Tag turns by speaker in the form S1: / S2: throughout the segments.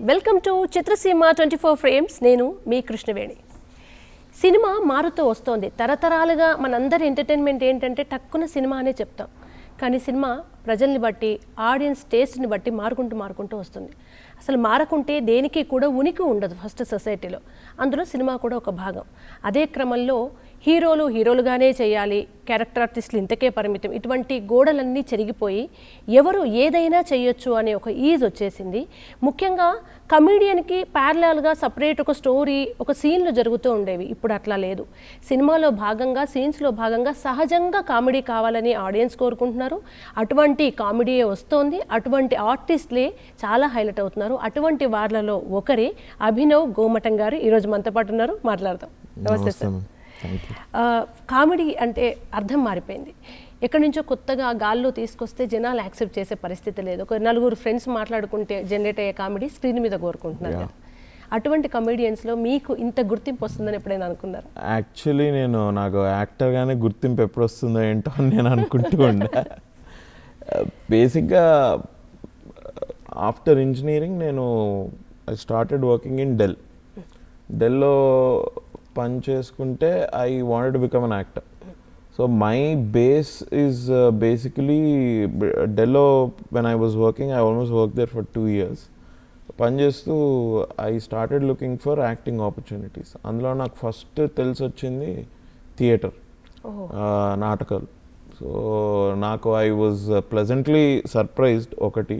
S1: Welcome to Chitraseema 24 frames. నేను మీ Krishnaveni. Cinema మారుతూ వస్తోంది. తరతరాలుగా మనందరి ఎంటర్టైన్మెంట్ ఏంటంటే టక్కున సినిమా అనే చెప్తాం. కానీ సినిమా ప్రజల్ని బట్టి, ఆడియన్స్ టేస్ట్ని బట్టి మారుకుంటూ వస్తుంది. అసలు మారకుంటే దేనికి కూడా ఉనికి ఉండదు ఫస్ట్ సొసైటీలో. అందులో సినిమా కూడా ఒక భాగం. అదే క్రమంలో హీరోలుగానే చేయాలి, క్యారెక్టర్ ఆర్టిస్టులు ఇంతకే పరిమితం, ఇటువంటి గోడలన్నీ చెరిగిపోయి ఎవరు ఏదైనా చేయొచ్చు అనే ఒక ఈజ్ వచ్చేసింది. ముఖ్యంగా కమీడియన్కి ప్యారలల్గా సపరేట్ ఒక స్టోరీ, ఒక సీన్లు జరుగుతూ ఉండేవి. ఇప్పుడు అట్లా లేదు. సినిమాలో భాగంగా, సీన్స్లో భాగంగా సహజంగా కామెడీ కావాలని ఆడియన్స్ కోరుకుంటున్నారు. అటువంటి కామెడీయే వస్తోంది. అటువంటి ఆర్టిస్టులే చాలా హైలైట్ అవుతున్నారు. అటువంటి వార్లలో ఒకరే అభినవ్ గోమఠం గారు ఈరోజు మనతో పాటు ఉన్నారు. మాట్లాడదాం. నమస్తే సార్. కామెడీ అంటే అర్థం మారిపోయింది. ఎక్కడి నుంచో కొత్తగా గాల్లో తీసుకొస్తే జనాలు యాక్సెప్ట్ చేసే పరిస్థితి లేదు. ఒక నలుగురు ఫ్రెండ్స్ మాట్లాడుకుంటే జనరేట్ అయ్యే కామెడీ స్క్రీన్ మీద కోరుకుంటున్నారు కదా. అటువంటి కమెడియన్స్లో మీకు ఇంత గుర్తింపు వస్తుందని ఎప్పుడైనా అనుకున్నారు?
S2: యాక్చువల్లీ నాకు యాక్టర్గానే గుర్తింపు ఎప్పుడు వస్తుందో ఏంటో అని నేను అనుకుంటూ ఉండే. బేసిక్గా after engineering I started working in డెల్లో పని చేసుకుంటే I wanted to become an actor. So my base is basically డెల్లో. When I was working, I almost work there for 2 years. పని చేస్తూ I started looking for acting opportunities. అందులో నాకు first తెలిసి వచ్చింది థియేటర్, నాటకాలు. సో నాకు ఐ వాజ్ ప్లెజెంట్లీ సర్ప్రైజ్డ్ ఒకటి,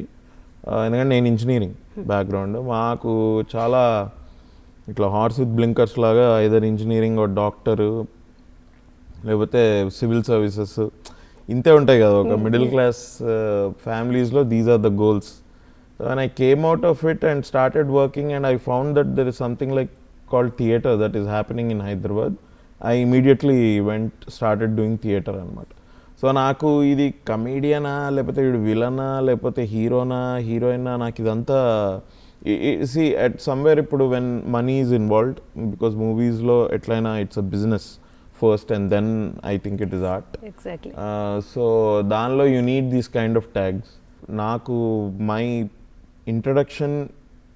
S2: ఎందుకంటే నేను ఇంజనీరింగ్ బ్యాక్గ్రౌండ్. మాకు చాలా ఇట్లా హార్స్ విత్ బ్లింకర్స్ లాగా ఐదర్ ఇంజనీరింగ్ ఒక డాక్టరు లేకపోతే సివిల్ సర్వీసెస్ ఇంతే ఉంటాయి కదా ఒక మిడిల్ క్లాస్ ఫ్యామిలీస్లో. These are the goals. And I came out of it and started working and I found that there is something like called theatre that is happening in Hyderabad. I immediately started doing theatre అనమాట. So నాకు ఇది కమీడియనా లేకపోతే వీడు విలనా లేకపోతే హీరోయినా నాకు ఇదంతా see at somewhere ఇప్పుడు when money is involved, because movies లో ఎట్లయినా it's a business first and then I think it is art.
S1: Exactly.
S2: So దానిలో you need these kind of tags. నాకు my introduction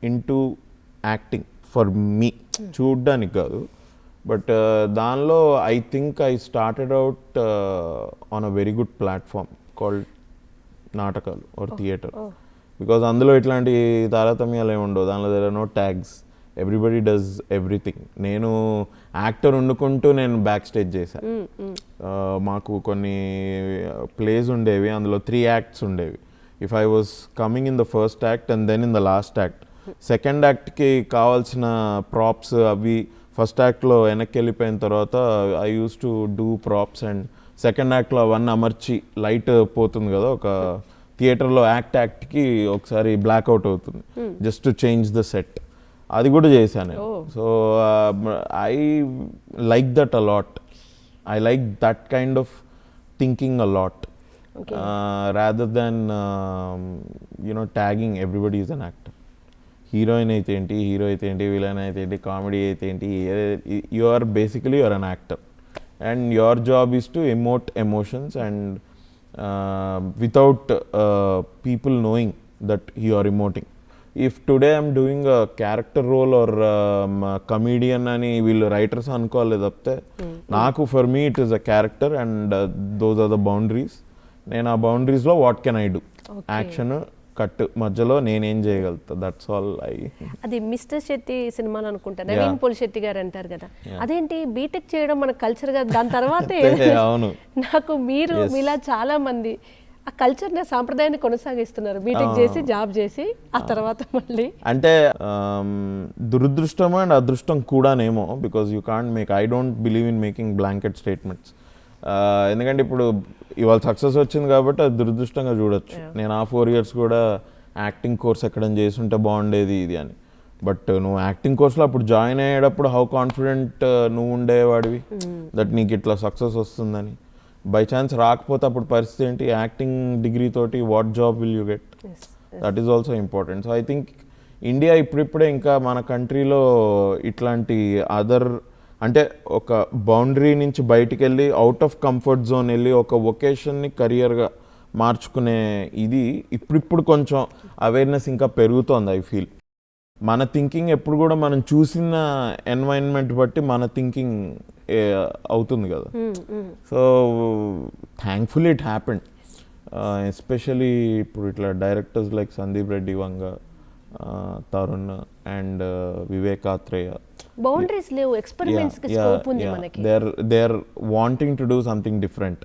S2: into acting for me చూడ్డానికి కాదు, but దానిలో I think I started out on a very good platform called నాటకాలు or theatre. Because అందులో ఇట్లాంటి తారతమ్యాలు ఏమి ఉండవు. దానిలో there are no tags, everybody does everything. నేను యాక్టర్ వండుకుంటూ నేను బ్యాక్ స్టేజ్ చేశాను. మాకు కొన్ని ప్లేస్ ఉండేవి, అందులో 3 acts ఉండేవి. If I was coming in the first act and then in the last act, second యాక్ట్కి కావాల్సిన ప్రాప్స్ అవి ఫస్ట్ యాక్ట్లో వెనక్కి వెళ్ళిపోయిన తర్వాత I use to do props and second యాక్ట్లో అవన్నీ అమర్చి లైట్ పోతుంది కదా ఒక థియేటర్లో యాక్ట్కి ఒకసారి బ్లాక్అవుట్ అవుతుంది, just to change the set. అది కూడా చేశాను. So I like that a lot. I like that kind of thinking a lot rather than tagging everybody is an actor. Heroine అయితే ఏంటి, హీరో అయితే ఏంటి, విలన్ అయితే ఏంటి, కామెడీ అయితే ఏంటి, you are basically you're an actor and your job is to emote emotions and without people knowing that you are emoting. If today I'm doing a character role or comedian అని వీళ్ళు writers అనుకోలేదు తప్పితే, నాకు for me it is a character and those are the boundaries. నేను ఆ బౌండరీస్లో what can I do, action cut మధ్యలో నేనేం చేయగలుగుతా, దట్స్ ఆల్.
S1: అది మిస్టర్ శెట్టి సినిమాలు అనుకుంటా, నవీన్ పోల్ శెట్టి గారు అంటారు కదా, అదేంటి బీటెక్ చేయడం మన కల్చర్ కదా, దాని తర్వాత
S2: అవును.
S1: నాకు మీలా చాలా మంది ఆ కల్చర్ని, సాంప్రదాయాన్ని కొనసాగిస్తున్నారు. బీటెక్ చేసి జాబ్ చేసి ఆ తర్వాత మళ్ళీ
S2: అంటే దురదృష్టం అండ్ అదృష్టం కూడానేమో. Because you can't make, I don't believe in making blanket statements. ఎందుకంటే ఇప్పుడు ఇవాళ సక్సెస్ వచ్చింది కాబట్టి అది దురదృష్టంగా చూడొచ్చు. నేను ఆ 4 years కూడా యాక్టింగ్ కోర్స్ ఎక్కడైనా చేసుంటే బాగుండేది ఇది అని. బట్ నువ్వు యాక్టింగ్ కోర్స్లో అప్పుడు జాయిన్ అయ్యేటప్పుడు హౌ కాన్ఫిడెంట్ నువ్వు ఉండేవాడివి దట్ నీకు ఇట్లా సక్సెస్ వస్తుందని. బై ఛాన్స్ రాకపోతే అప్పుడు పరిస్థితి ఏంటి? యాక్టింగ్ డిగ్రీ తోటి what job will you get? That is also important. So I think India ఇప్పుడిప్పుడే ఇంకా మన కంట్రీలో ఇట్లాంటి అదర్ అంటే ఒక బౌండరీ నుంచి బయటికి వెళ్ళి అవుట్ ఆఫ్ కంఫర్ట్ జోన్ వెళ్ళి ఒక వొకేషన్ని కెరియర్గా మార్చుకునే ఇది ఇప్పుడిప్పుడు కొంచెం అవేర్నెస్ ఇంకా పెరుగుతోంది ఐ ఫీల్. మన థింకింగ్ ఎప్పుడు కూడా మనం చూసిన ఎన్వైరన్మెంట్ బట్టి మన థింకింగ్ అవుతుంది కదా. So thankfully it happened. Especially ఇప్పుడు ఇట్లా directors like Sandeep Reddy Vanga, Tarun and Vivek Atreya,
S1: boundaries లేవు, ఎక్స్పెరిమెంట్స్ కి స్కోప్ ఉంది మనకి.
S2: They are wanting to do something different.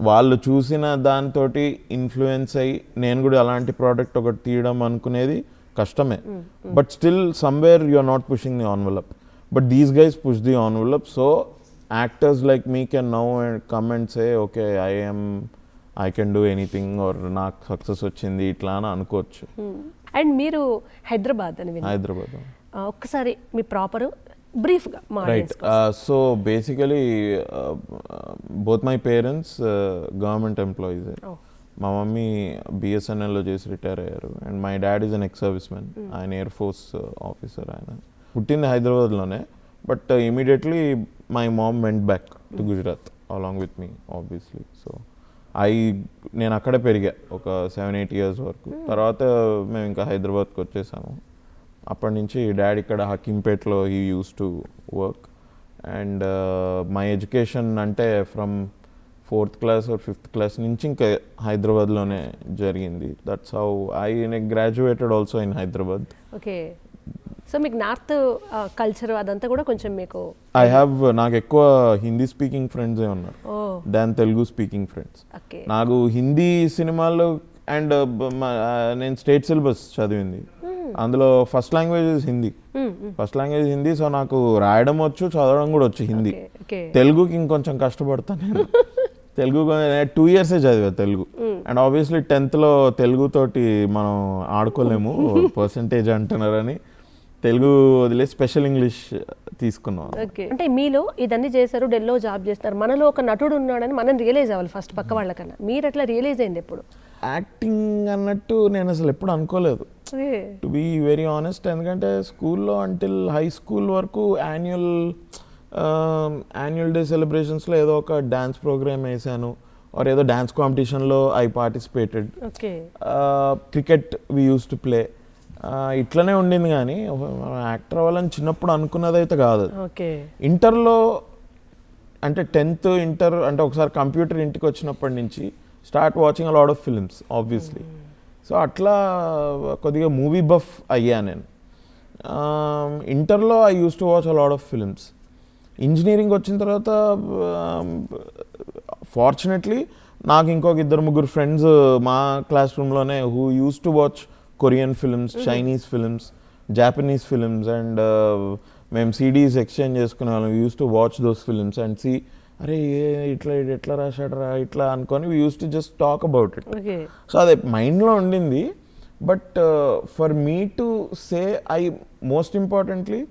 S2: వాళ్ళు చూసిన దాంతోటి ఇన్ఫ్లుయెన్స్ అయ్యి నేను కూడా అలాంటి ప్రోడక్ట్ ఒకటి తీయడం అనుకునేది కష్టమే. But still somewhere you are not pushing the envelope, but these guys push the envelope. So actors like me can now come and say okay I can do anything, or నాకు success వచ్చింది ఇట్లా అని అనుకోవచ్చు.
S1: And మీరు హైదరాబాద్ అని విన్నాను.
S2: హైదరాబాద్
S1: ఒక్కసారి మీ proper బ్రీఫ్గా మా
S2: right. So basically both my parents government employees. మా మమ్మీ బిఎస్ఎన్ఎల్లో చేసి రిటైర్ అయ్యారు and my dad is an ex service man. ఆయన ఎయిర్ ఫోర్స్ ఆఫీసర్. ఆయన పుట్టింది హైదరాబాద్లోనే, but immediately my mom went back to Gujarat along with me obviously. So నేను అక్కడే పెరిగా ఒక 7-8 years వరకు. తర్వాత మేము ఇంకా హైదరాబాద్కి వచ్చేసాము. అప్పటి నుంచి డాడీ ఇక్కడ హకీంపేట్లో he use to work. And my education అంటే from 4th class or 5th class నుంచి ఇంకా హైదరాబాద్లోనే జరిగింది. That's how I graduated also in Hyderabad.
S1: Okay. So మీకు నార్త్ కల్చర్ అదంతా కూడా కొంచెం మీకు
S2: నాకు ఎక్కువ హిందీ స్పీకింగ్ ఫ్రెండ్సే ఉన్నారు దాన్ తెలుగు స్పీకింగ్ ఫ్రెండ్స్. నాకు హిందీ సినిమాలు అండ్ నేను స్టేట్ సిలబస్ చదివింది, అందులో ఫస్ట్ లాంగ్వేజ్ హిందీ. సో నాకు రాయడం వచ్చు, చదవడం కూడా వచ్చు హిందీ. తెలుగుకి ఇంకొంచెం కష్టపడతాను నేను. తెలుగు 2 years చదివా తెలుగు. అండ్ ఆబ్వియస్లీ 10th తెలుగుతోటి మనం ఆడుకోలేము, పర్సంటేజ్ అంటున్నారని తెలుగు వదిలే స్పెషల్ ఇంగ్లీష్ తీసుకున్నాం.
S1: అంటే మీలో ఇదన్నీ చేశారు, ఢిల్లీలో జాబ్ చేస్తారు, మనలో ఒక నటుడు ఉన్నాడని మనం రియలైజ్ అవ్వాలి ఫస్ట్ పక్క వాళ్ళకన్నా. మీరు అట్లా రియలైజ్ అయింది ఎప్పుడు?
S2: యాక్టింగ్ అన్నట్టు నేను అసలు ఎప్పుడు అనుకోలేదు, టు బీ వెరీ ఆనెస్ట్. ఎందుకంటే స్కూల్లో అంటిల్ హై స్కూల్ వరకు యాన్యువల్ డే సెలబ్రేషన్స్లో ఏదో ఒక డ్యాన్స్ ప్రోగ్రామ్ వేసాను, ఆర్ ఏదో డ్యాన్స్ కాంపిటీషన్లో I participated. Cricket we used to play. ఇట్లనే ఉండింది కానీ యాక్టర్ అవ్వాలని చిన్నప్పుడు అనుకున్నది అయితే కాదు. ఇంటర్లో అంటే 10th ఇంటర్ అంటే ఒకసారి కంప్యూటర్ ఇంటికి వచ్చినప్పటి నుంచి start watching a lot of films obviously. So అట్లా కొద్దిగా మూవీ బఫ్ అయ్యా నేను. ఇంటర్లో I use to watch a lot of films. Engineering వచ్చిన తర్వాత ఫార్చునేట్లీ నాకు ఇంకొక 2-3 ఫ్రెండ్స్ మా క్లాస్ రూమ్లోనే who used to watch Korean films, Chinese films, Japanese films. And మేము CDs ఎక్స్చేంజ్ చేసుకునే వాళ్ళం. Used to watch those films and see అరే ఎట్లా రాశాడరా ఇట్లా అనుకొని we used to just talk about it. So అదే మైండ్లో ఉండింది. But for me to say most importantly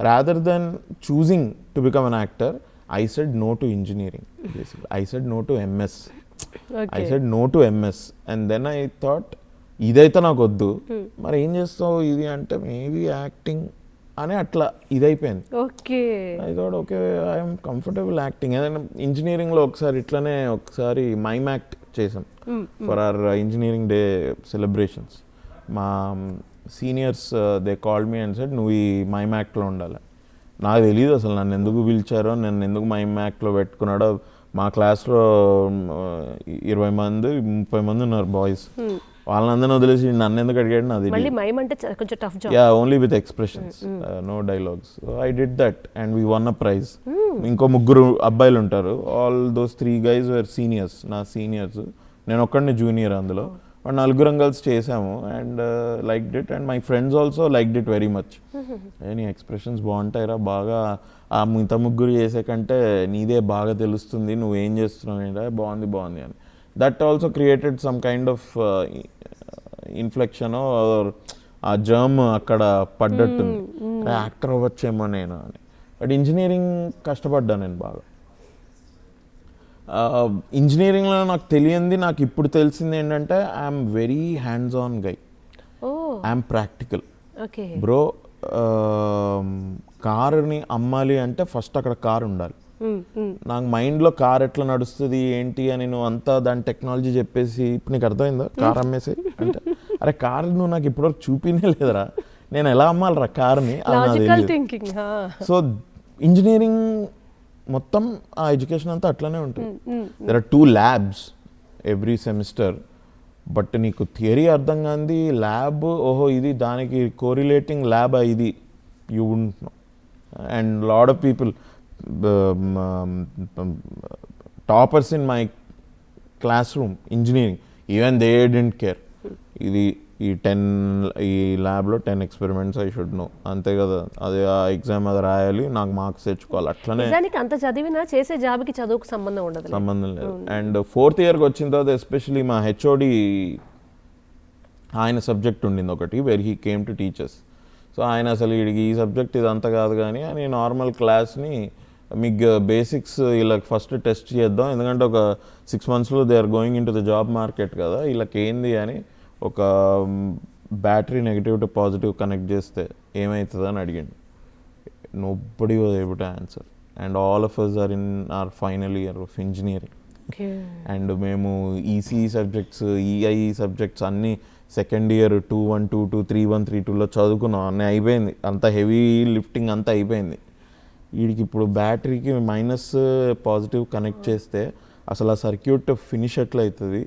S2: rather than choosing to become an actor, I said no to engineering. Basically, I said no to MS. I said no to MS. And then I thought, ఇదైతే నాకు వద్దు, మరి ఏం చేస్తావు ఇది అంటే maybe acting అని అట్లా ఇదైపోయింది. I thought okay I'm comfortable acting. ఏదైనా ఇంజనీరింగ్లో ఒకసారి మైమ్ యాక్ట్ చేసాం for our engineering day celebrations. మా seniors they called me and said నువ్వు ఈ మైమ్ యాక్ట్లో ఉండాలి. నాకు తెలియదు అసలు నన్ను ఎందుకు పిలిచారో, నన్ను ఎందుకు మైమ్ యాక్ట్లో పెట్టుకున్నాడో. మా క్లాస్లో 20 మంది 30 మంది ఉన్నారు బాయ్స్. వాళ్ళందరినీ వదిలేసి నన్ను ఎందుకు అడిగాడు నాది. Only with expressions, no dialogues. I did that and we won a prize. ఇంకో 3 అబ్బాయిలు ఉంటారు. All those 3 guys were seniors, నా సీనియర్స్. నేను ఒక్కడిని జూనియర్ అందులో. 4 కలిసి చేసాము and liked it. And my friends also liked it very much. నీ ఎక్స్ప్రెషన్స్ బాగుంటాయిరా, బాగా ఆ మిగతా 3 చేసే కంటే నీదే బాగా తెలుస్తుంది, నువ్వేం చేస్తున్నావు ఏంటా, బాగుంది అని. That also created some kind of inflection, ఆ జర్మ్ అక్కడ పడ్డట్టుంది, యాక్టర్ అవ్వచ్చేమో నేను అని. బట్ ఇంజనీరింగ్ కష్టపడ్డా నేను బాగా. ఇంజనీరింగ్లో నాకు తెలియంది, నాకు ఇప్పుడు తెలిసింది ఏంటంటే I'm very hands on guy, I'm practical. Bro కార్ని అమ్మాలి అంటే ఫస్ట్ అక్కడ కార్ ఉండాలి. నాకు మైండ్లో కార్ ఎట్లా నడుస్తుంది ఏంటి అని నువ్వు అంతా దాని టెక్నాలజీ చెప్పేసి ఇప్పుడు నీకు అర్థమైందా కార్ అమ్మేసి అంటే, అరే కార్ నువ్వు నాకు ఇప్పటివరకు చూపినే లేదురా, నేను ఎలా అమ్మాలిరా కార్ని
S1: లాజికల్ థింకింగ్.
S2: సో ఇంజనీరింగ్ మొత్తం ఆ ఎడ్యుకేషన్ అంతా అట్లనే ఉంటుంది. There are 2 labs every semester. But నీకు థియరీ అర్థం కాంది, ల్యాబ్ ఓహో ఇది దానికి కోరిలేటింగ్ ల్యాబ్ ఇది you won't know. And lot of people toppers in my classroom engineering even they don't care. ఇది ఈ ల్యాబ్లో 10 experiments ఐ షుడ్ నో, అంతే కదా, అది ఆ ఎగ్జామ్ అది రాయాలి, నాకు మార్క్స్ తెచ్చుకోవాలి, అట్లనే.
S1: నిజానికి అంత చదివినా చేసే జాబ్కి చదువుకు సంబంధం ఉండదు,
S2: సంబంధం లేదు. అండ్ 4th yearకి వచ్చిన తర్వాత ఎస్పెషలీ మా హెచ్ఓడి ఆయన సబ్జెక్ట్ ఉండింది ఒకటి, where he came to teachers. So ఆయన అసలు వీడికి ఈ సబ్జెక్ట్ ఇదంతా కాదు కానీ అని నార్మల్ క్లాస్ని మీకు బేసిక్స్ వీళ్ళకి ఫస్ట్ టెస్ట్ చేద్దాం, ఎందుకంటే ఒక 6 monthsలో they are going into the job market కదా, వీళ్ళకి ఏంది అని ఒక battery negative to positive connect చేస్తే ఏమవుతుంది అని అడిగాడు. Nobody was able to answer. And all of us are in our final year of engineering. And మేము ఈసీఈ సబ్జెక్ట్స్, ఈఐఈ సబ్జెక్ట్స్ అన్నీ సెకండ్ ఇయర్ 212, 3-1, 3-2లో చదువుకున్నాం, అన్నీ అయిపోయింది, అంత హెవీ లిఫ్టింగ్ అంతా అయిపోయింది. వీడికి ఇప్పుడు బ్యాటరీకి మైనస్ పాజిటివ్ కనెక్ట్ చేస్తే అసలు ఆ సర్క్యూట్ ఫినిష్ ఎట్లయితుంది,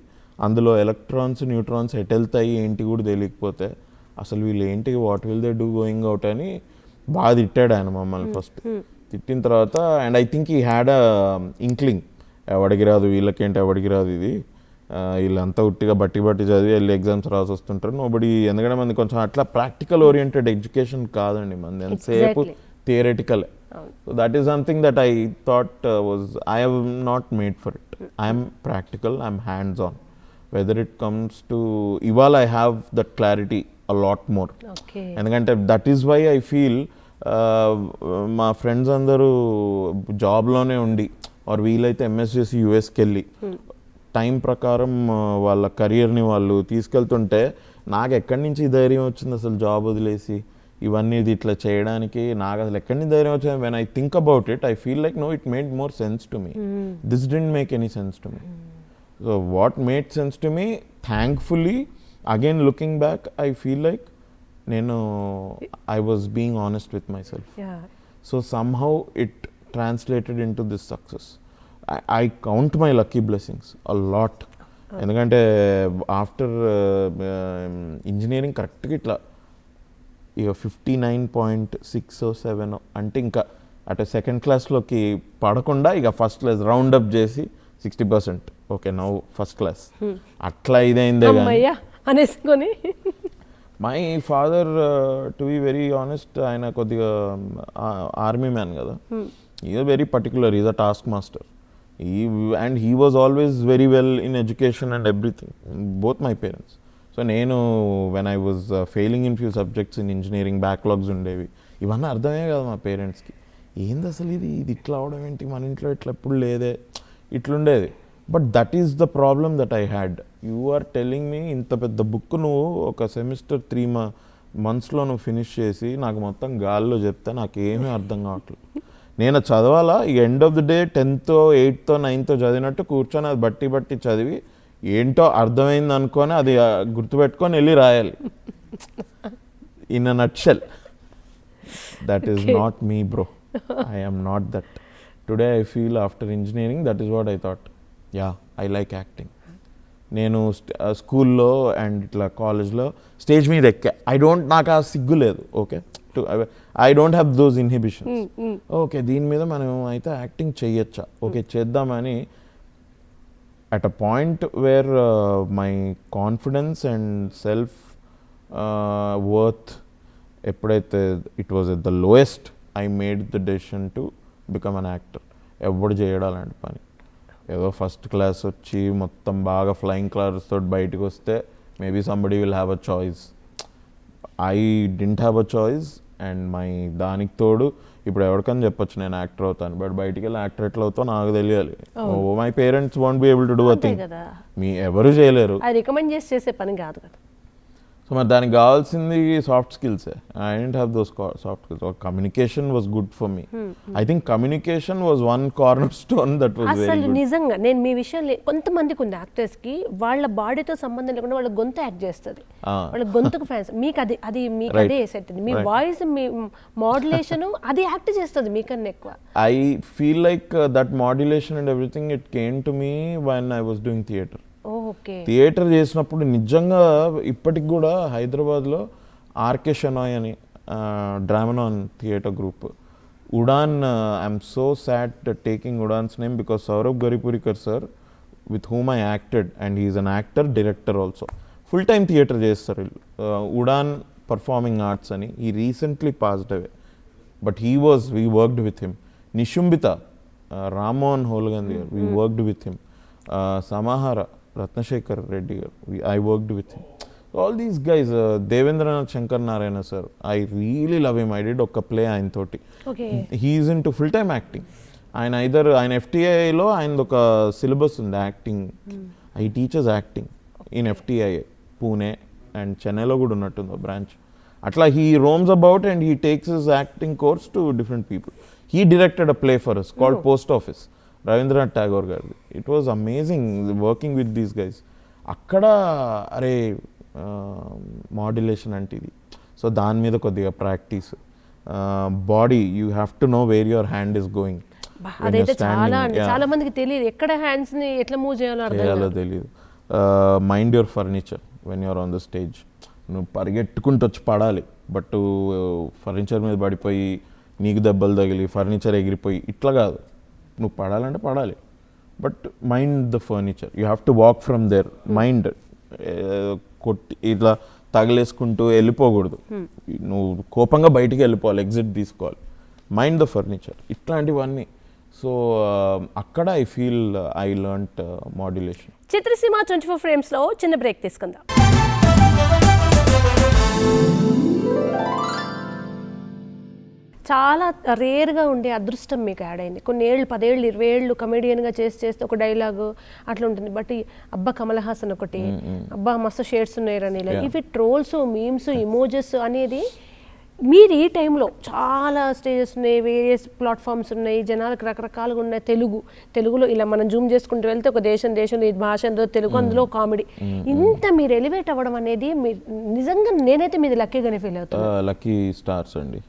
S2: అందులో ఎలక్ట్రాన్స్ న్యూట్రాన్స్ ఎట్ వెళ్తాయి ఏంటి కూడా తెలియకపోతే అసలు వీళ్ళు ఏంటి what will they do going out అని బాగా తిట్టాడు ఆయన మమ్మల్ని ఫస్ట్. తిట్టిన తర్వాత అండ్ ఐ థింక్ ఈ హ్యాడ్ అ ఇంక్లింగ్, ఎవడికి రాదు వీళ్ళకేంటి, ఎవడికి రాదు ఇది, వీళ్ళంతా ఉట్టిగా బట్టి చదివి వెళ్ళి ఎగ్జామ్స్ రాసి వస్తుంటారు నోబడి. ఎందుకంటే మంది కొంచెం అట్లా ప్రాక్టికల్ ఓరియంటెడ్ ఎడ్యుకేషన్ కాదండి మంది, ఎంతసేపు theoretical. So that is something that I thought was I have not made for it. I'm practical, I'm hands on. Whether it comes to ఇవాళ I have that clarity a lot more. ఎందుకంటే that is why I feel మా friends అందరూ జాబ్లోనే ఉండి are వీలైతే MS చేసి యూఎస్కి వెళ్ళి time ప్రకారం వాళ్ళ కెరియర్ని వాళ్ళు తీసుకెళ్తుంటే నాకు ఎక్కడి నుంచి ధైర్యం వచ్చింది అసలు జాబ్ వదిలేసి ఇవన్నీ ఇట్లా చేయడానికి, నాకు అసలు ఎక్కడి నుంచి ధైర్యం వచ్చింది. When I think about it I feel like no it made more sense to me, this didn't make any sense to me. So what made sense to me, thankfully again looking back I feel like నేను I was being honest with myself. So somehow it translated into this success. I count my lucky blessings a lot. ఎందుకంటే after engineering కరెక్ట్గా ఇట్లా ఇక 59.6 or 7 అంటే ఇంకా అటు second క్లాస్లోకి పడకుండా ఇక ఫస్ట్ క్లాస్ రౌండ్ అప్ చేసి 60%, ఓకే నౌ ఫస్ట్ క్లాస్ అట్లా ఇదైందే
S1: అనేసుకొని.
S2: My father to be very honest ఆయన కొద్దిగా ఆర్మీ మ్యాన్ కదా, is very particular, is a task master. And he was always very well in education and everything, both my parents. So నేను when I was failing in few subjects in engineering, backlogs ఉండేవి, ఇవన్నీ అర్థమే కాదు మా పేరెంట్స్కి. ఏంది అసలు ఇది ఇట్లా అవడం ఏంటి, మన ఇంట్లో ఇట్లా ఎప్పుడు లేదే, ఇట్లుండేది. But that is the problem that I had. You are telling me ఇంత పెద్ద బుక్ నువ్వు ఒక సెమిస్టర్ 3 monthsలో నువ్వు ఫినిష్ చేసి నాకు మొత్తం గాల్లో చెప్తే నాకేమీ అర్థం కావట్లేదు. నేను చదవాలా, ఈ end of the day 10th, 8th, 9th చదివినట్టు కూర్చొని అది బట్టి చదివి ఏంటో అర్థమైంది అనుకొని అది గుర్తుపెట్టుకొని వెళ్ళి రాయాలి. In a nutshell that is not me bro, I am not that. Today I feel after engineering that is what I thought, yeah I like acting. నేను స్కూల్లో అండ్ ఇట్లా కాలేజ్లో స్టేజ్ మీద ఎక్కా, నాకు ఆ సిగ్గు లేదు, okay, I don't have those inhibitions. Okay దీని మీద మనం అయితే యాక్టింగ్ చెయ్యొచ్చా, ఓకే చేద్దామని at a point where my confidence and self worth ఎప్పుడైతే it was at the lowest, I made the decision to become an actor. ఎవడు చేయడం అలాంటి పని, ఏదో ఫస్ట్ క్లాస్ వచ్చి మొత్తం బాగా ఫ్లయింగ్ కలర్స్ తోటి బయటకు వస్తే maybe somebody will have a choice. I didn't have a choice. And దానికి తోడు ఇప్పుడు ఎవరికని చెప్పొచ్చు నేను యాక్టర్ అవుతాను, బట్ బయటికి వెళ్ళి యాక్టర్ ఎట్లా అవుతావు నాకు తెలియాలి. My parents want be able to do a thing, మీ ఎవరు చేయలేరు,
S1: రికమెండ్ చేసే పని కాదు కదా.
S2: సో సో మరి దానికి కావాల్సింది సాఫ్ట్ స్కిల్సే. I don't have those soft skills. Communication was good for me. I think communication was one cornerstone that was very
S1: అసలు
S2: గుడ్.
S1: నిజంగా నేను మీ విషయంలో కొంతమందికి ఉంది యాక్టర్స్కి వాళ్ళ బాడీతో సంబంధం లేకుండా వాళ్ళ గొంతు యాక్ట్ చేస్తుంది, వాళ్ళ గొంతుకు ఫ్యాన్స్. మీకు అది మీకు అదే సెట్. మీ వాయిస్, మీ మాడ్యులేషన్ అది యాక్ట్ చేస్తుంది మీకన్నా ఎక్కువ.
S2: I feel like that modulation and everything it came to me when I was doing theatre. Theatre చేసినప్పుడు నిజంగా ఇప్పటికి కూడా హైదరాబాద్లో ఆర్కే షెనాయ్ అని డ్రామనాన్ theatre group, Udaan, I'm so sad taking Udaan's name because Saurabh Garipurikar sir with whom I acted and he's an actor, director also, full time theatre చేస్తారు వీళ్ళు. Udaan performing arts అని. ఈ recently passed away but we worked with him. Nishumbita, Rammohan Holgandi గారు, we worked with him. Samahara Ratnasekhar Reddy గారు, I worked with him. All these guys, Devendranath Shankar Narayana sir, I really love him. I did ఒక play ఆయన తోటి. He's into full time acting. ఆయన FTIలో ఆయనది ఒక syllabus ఉంది acting. I teachers acting in FTI Pune and చెన్నైలో కూడా ఉన్నట్టుంది బ్రాంచ్. అట్లా he ROMs about and he takes his acting course to different people. He directed a play for us called post office, Rabindranath Tagore గారిది. It was amazing working with these guys. అక్కడ అరే modulation అంటే ఇది. So దాని మీద కొద్దిగా practice. Body, you have to know where your hand is going.
S1: అదైతే చాలా మందికి తెలియదు, ఎక్కడ హ్యాండ్స్ ని ఎట్లా మూవ్ చేయాలో
S2: తెలియదు. Mind your furniture when you're on the stage. నువ్వు పరిగెట్టుకుంటూ వచ్చి పడాలి, బట్ ఫర్నిచర్ మీద పడిపోయి నీకు దెబ్బలు తగిలి ఫర్నిచర్ ఎగిరిపోయి ఇట్లా కాదు. నువ్వు పడాలంటే పడాలి, but mind the furniture. You have to walk from there. Mind కొట్టి ఇట్లా తగిలేసుకుంటూ వెళ్ళిపోకూడదు. నువ్వు కోపంగా బయటికి వెళ్ళిపోవాలి, ఎగ్జిట్ తీసుకోవాలి. మైండ్ ద ఫర్నిచర్, ఇట్లాంటివన్నీ. సో అక్కడ I feel I learnt modulation.
S1: చిత్రసీమ 24 ఫ్రేమ్స్లో చిన్న బ్రేక్ తీసుకుందాం. చాలా రేర్గా ఉండే అదృష్టం మీకు యాడ్ అయింది. కొన్ని ఏళ్ళు, 10 ఏళ్ళు, 20 ఏళ్ళు కమెడియన్గా చేస్తే ఒక డైలాగు అట్లా ఉంటుంది. బట్ అబ్బా కమల్ హాసన్ ఒకటి, అబ్బా మస్తు షేడ్స్ ఉన్నాయి రని, ఇవి ట్రోల్స్, మీమ్స్, ఇమోజెస్ అనేది మీరు ఈ టైంలో చాలా స్టేజెస్ ఉన్నాయి, వేరియస్ ప్లాట్ఫామ్స్ ఉన్నాయి, జనాలకు రకరకాలుగా ఉన్నాయి. తెలుగులో ఇలా మనం జూమ్ చేసుకుంటూ వెళ్తే ఒక దేశంలో ఈ భాష అందులో తెలుగు, అందులో కామెడీ, ఇంత మీరు ఎలివేట్ అవ్వడం అనేది నిజంగా నేనైతే మీది లక్కీగానే ఫీల్ అవుతాను.
S2: లక్కీ స్టార్స్ అండి.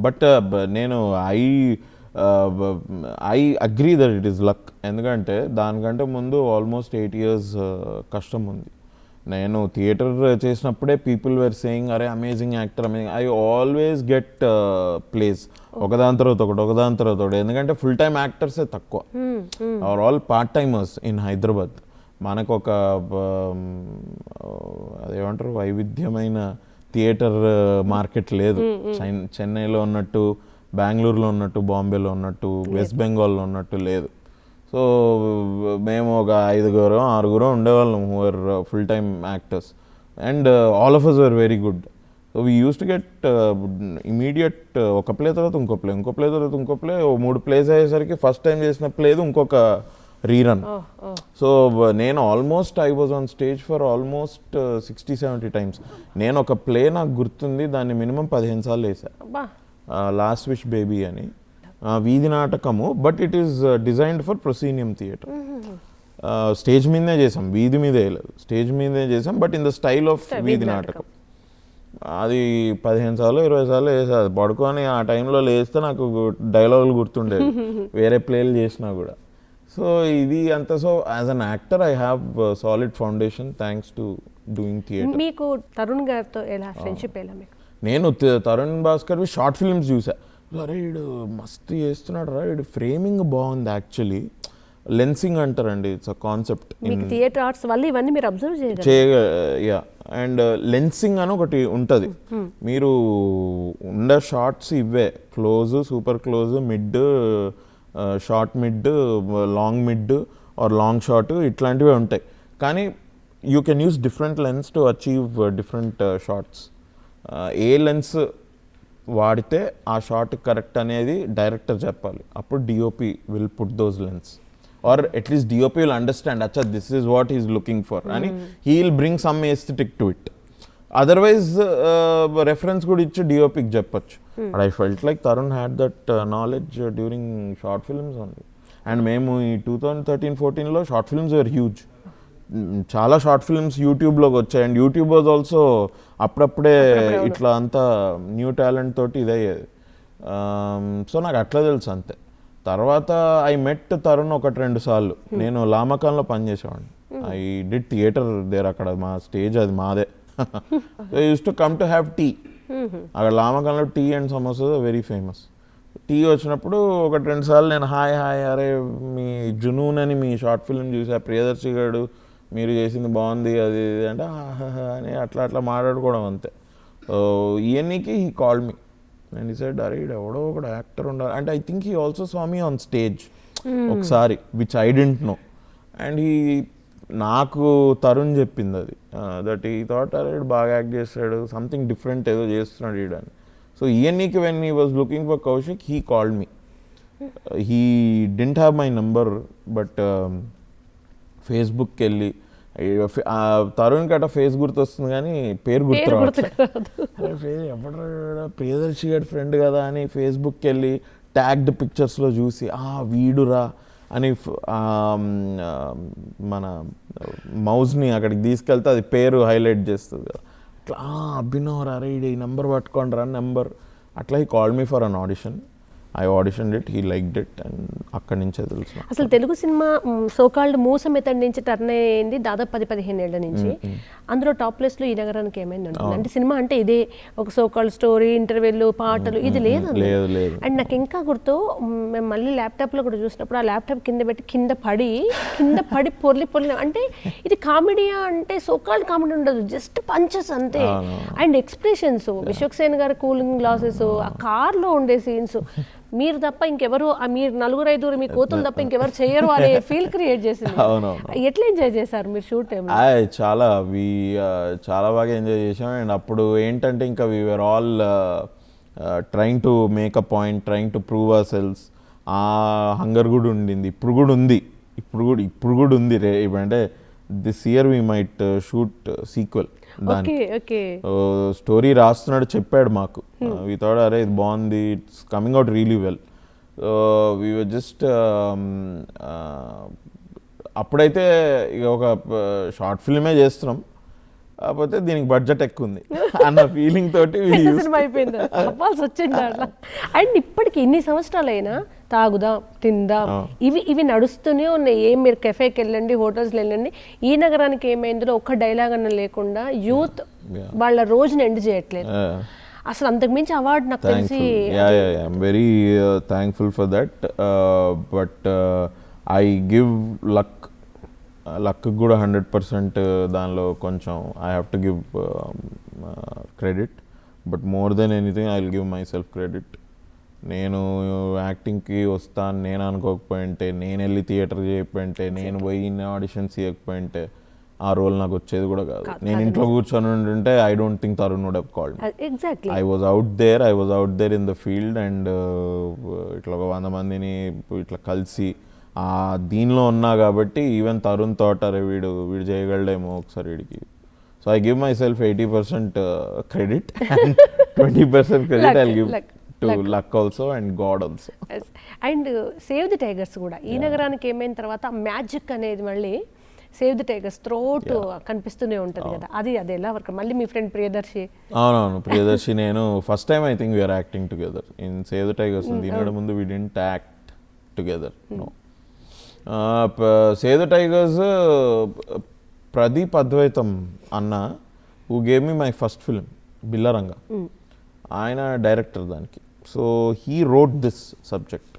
S2: బట్ నేను I agree that it is luck. ఎందుకంటే దానికంటే ముందు ఆల్మోస్ట్ 8 years కష్టం ఉంది. నేను థియేటర్ చేసినప్పుడే పీపుల్ వేర్ సేయింగ్ అరే amazing actor, amazing. I always get plays ఒకదాని తర్వాత ఒకటి. ఎందుకంటే ఫుల్ టైమ్ యాక్టర్సే తక్కువ, are all part timers in Hyderabad. మనకు ఒక అదేమంటారు వైవిధ్యమైన థియేటర్ మార్కెట్ లేదు. చెన్నైలో ఉన్నట్టు, బెంగళూరులో ఉన్నట్టు, బాంబేలో ఉన్నట్టు, వెస్ట్ బెంగాల్లో ఉన్నట్టు లేదు. సో మేము ఒక 5-6 ఉండేవాళ్ళం who are full time actors and all of us were very good. So we used to get immediate ఒక ప్లే తర్వాత ఇంకో ప్లే, తర్వాత ఇంకో ప్లే. 3 plays అయ్యేసరికి ఫస్ట్ టైం చేసిన ప్లేదు ఇంకొక రీరన్. సో నేను almost I was on stage for almost 60-70 times. నేను ఒక ప్లే నాకు గుర్తుంది, దాన్ని మినిమం 15 సార్లు వేసా. లాస్ట్ విష్ బేబీ అని వీధి నాటకము, but it is designed for proscenium theatre. Stage మీదే చేసాం, వీధి మీదే వేయలేదు, స్టేజ్ మీదే చేసాం, but in the style of వీధి నాటకం. అది 15 సార్లు 20 సార్లు వేసేది. పడుకొని ఆ టైంలో లేస్తే నాకు డైలాగులు గుర్తుండేవి వేరే ప్లేలు చేసినా కూడా. సో ఇది అంత. So as an actor I have solid foundation thanks to doing theatre.
S1: మీకు తరుణ్ గారితో ఎలా ఫ్రెండ్షిప్ ఎలా?
S2: నేను తరుణ్ భాస్కర్వి షార్ట్ ఫిల్మ్స్ చూసా. అరే వీడు మస్తు చేస్తున్నాడు రా, వీడు ఫ్రేమింగ్ బాగుంది. యాక్చువల్లీ లెన్సింగ్ అంటారండి, it's a concept.
S1: Theatre arts వల్ల ఇవన్నీ మీరు అబ్జర్వ్
S2: యా. అండ్ లెన్సింగ్ అని ఒకటి ఉంటుంది. మీరు ఉండే షార్ట్స్ ఇవే, close, super close, mid, short mid, long mid or long shot, ఇట్లాంటివే ఉంటాయి. కానీ you can use different lens to achieve different shots. ఏ లెన్స్ వాడితే ఆ షార్ట్ కరెక్ట్ అనేది డైరెక్టర్ చెప్పాలి. అప్పుడు DOP will put those lens, or at least DOP will understand అచ్చా this is what is looking for అని. He will bring some aesthetic to it. Otherwise reference కూడా ఇచ్చి డిఓపికి చెప్పచ్చు. But I felt like Tarun had that knowledge during short films only. And మేము ఈ 2013-14లో short films వర్ huge. చాలా short films యూట్యూబ్లోకి వచ్చాయి. అండ్ యూట్యూబ్ వాజ్ ఆల్సో అప్పుడప్పుడే ఇట్లా అంతా న్యూ టాలెంట్ తోటి ఇదయ్యేది. సో నాకు అట్లా తెలుసు అంతే. తర్వాత ఐ మెట్ తరుణ్ 1-2 సార్లు. నేను లామకాన్లో పనిచేసేవాడిని. I did theatre there. అక్కడ మా స్టేజ్ అది మాదే. So use to come to have tea. అక్కడ లామకాన్లో tea and samosa very famous. Tea వచ్చినప్పుడు 1-2 సార్లు నేను హాయ్ అరే మీ జునూన్ అని మీ షార్ట్ ఫిల్మ్ చూసా, ప్రియదర్శి గారు మీరు చేసింది బాగుంది అది ఇది అంటే అని అట్లా మాట్లాడుకోవడం అంతే. ఈయనకి he called me and he said అరే ఎవడో ఒకడు యాక్టర్ ఉండాలి అంటే. I think he also saw me on stage ఒకసారి which I didn't know. And నాకు తరుణ్ చెప్పింది అది, దట్ ఈ థాట్ అరే బాగా యాక్ట్ చేస్తాడు, సంథింగ్ డిఫరెంట్ ఏదో చేస్తున్నాడు ఈడని. సో ఈయనకి when he was looking for Kaushik he called me. He didn't have my number but ఫేస్బుక్కి వెళ్ళి తరుణ్కి అట్లా ఫేస్ గుర్తొస్తుంది కానీ పేరు ఎప్పుడు ప్రియదర్శి గారి ఫ్రెండ్ కదా అని ఫేస్బుక్కి వెళ్ళి ట్యాగ్డ్ పిక్చర్స్లో చూసి వీడురా అని మన మౌస్ని అక్కడికి తీసుకెళ్తే అది పేరు హైలైట్ చేస్తుంది కదా. అట్లా అభినవ్ అరే ఈ నెంబర్ పట్టుకోండి రా నెంబర్. అట్లా he called me for an audition. I auditioned it, he liked it and అక్కడి నుంచే తెలుసు.
S1: అసలు తెలుగు సినిమా సోకాల్డ్ మూస మెథడ్ నుంచి టర్న్ అయ్యింది దాదాపు 10-15 ఏళ్ల నుంచి. అందులో టాప్ ప్లేస్లో ఈ నగరానికి ఏమైంది ఉంటుంది అంటే సినిమా అంటే ఇదే ఒక సోకాల్డ్ స్టోరీ, ఇంటర్వెల్, పాటలు ఇది లేదు. అండ్ నాకు ఇంకా గుర్తు, మేము మళ్ళీ ల్యాప్టాప్లో కూడా చూసినప్పుడు ఆ ల్యాప్టాప్ కింద పెట్టి కింద పడి పొర్లి అంటే ఇది కామెడీయా అంటే సోకాల్డ్ కామెడీ ఉండదు, జస్ట్ పంచెస్ అంతే. అండ్ ఎక్స్ప్రెషన్స్, విశ్వక్సేన్ గారి కూలింగ్ గ్లాసెస్, ఆ కార్లో ఉండే సీన్స్, మీరు తప్ప ఇంకెవరు, మీరు 4-5 మీ కోతులు తప్ప ఇంకెవరు చేయరు అనే ఫీల్ క్రియేట్ చేసింది. ఎట్లా ఎంజాయ్ చేశారు మీరు షూట్ టైం?
S2: చాలా బాగా ఎంజాయ్ చేసాం. అండ్ అప్పుడు ఏంటంటే ఇంకా we were all trying to make a point, trying to prove our cells. ఆ హంగర్ కూడా ఉండింది, ఇప్పుడు కూడా ఉంది రే. అంటే this year we might shoot sequel. Story రాస్తున్నాడు, చెప్పాడు మాకు. వి థాట్ అరే ఇది బాగుంది, it's coming out really well. We were just అప్పుడైతే ఇక ఒక షార్ట్ ఫిల్మే చేస్తున్నాం, కాకపోతే దీనికి బడ్జెట్ ఎక్కువ ఉంది అన్న ఫీలింగ్ తోటి
S1: అయిపోయింది, వచ్చింది అట్లా. అండ్ ఇప్పటికి ఇన్ని సంవత్సరాలైనా తాగుదాం తిందాం ఇవి నడుస్తూనే ఉన్నాయి. మీరు కెఫేకి వెళ్ళండి, హోటల్స్కి వెళ్ళండి, ఈ నగరానికి ఏమైందో ఒక్క డైలాగ్ అన్న లేకుండా యూత్ వాళ్ళ రోజుని ఎండ్ చేయట్లేదు. అసలు అంతకుమించి అవార్డు నాకు తెలిసి
S2: I'm very thankful for that. But I give luck కూడా 100% దానిలో కొంచెం I have to give credit. But more than anything I will give my self credit. నేను యాక్టింగ్కి వస్తాను నేను అనుకోకపోయింటే, నేను వెళ్ళి థియేటర్ చేయకపోయింటే, నేను పోయి ఆడిషన్స్ చేయకపోయింటే ఆ రోల్ నాకు వచ్చేది కూడా కాదు. నేను ఇంట్లో కూర్చొని ఉంటుంటే I don't think Tarun would have called me. I was out there in the field. And ఇట్లా ఒక 100 మందిని ఇట్లా కలిసి దీనిలో ఉన్నా కాబట్టి ఈవెన్ తరుణ్ థాట్ అరే వీడు చేయగలడేమో ఒకసారి వీడికి. So I give my self 80% credit and 20% credit I give to luck also and God also.
S1: And save the tigers కూడా ఈ నగరానికి ఏమైన తర్వాత మ్యాజిక్ అనేది మళ్ళీ సేవ్ ది టైగర్స్ త్రోట్ కనిపిస్తూనే ఉంటుంది కదా, అది ఎలా వర్క్? మళ్ళీ మీ ఫ్రెండ్ ప్రియదర్శి.
S2: అవునవును, ప్రియదర్శి నేను first time I think we are acting together in save the tigers. దీని ముందు we didn't act together. No. Save the tigers Pradeep Advaitham అన్న who gave me my first film Billaranga, ఆయన డైరెక్టర్ దానికి. So he wrote this subject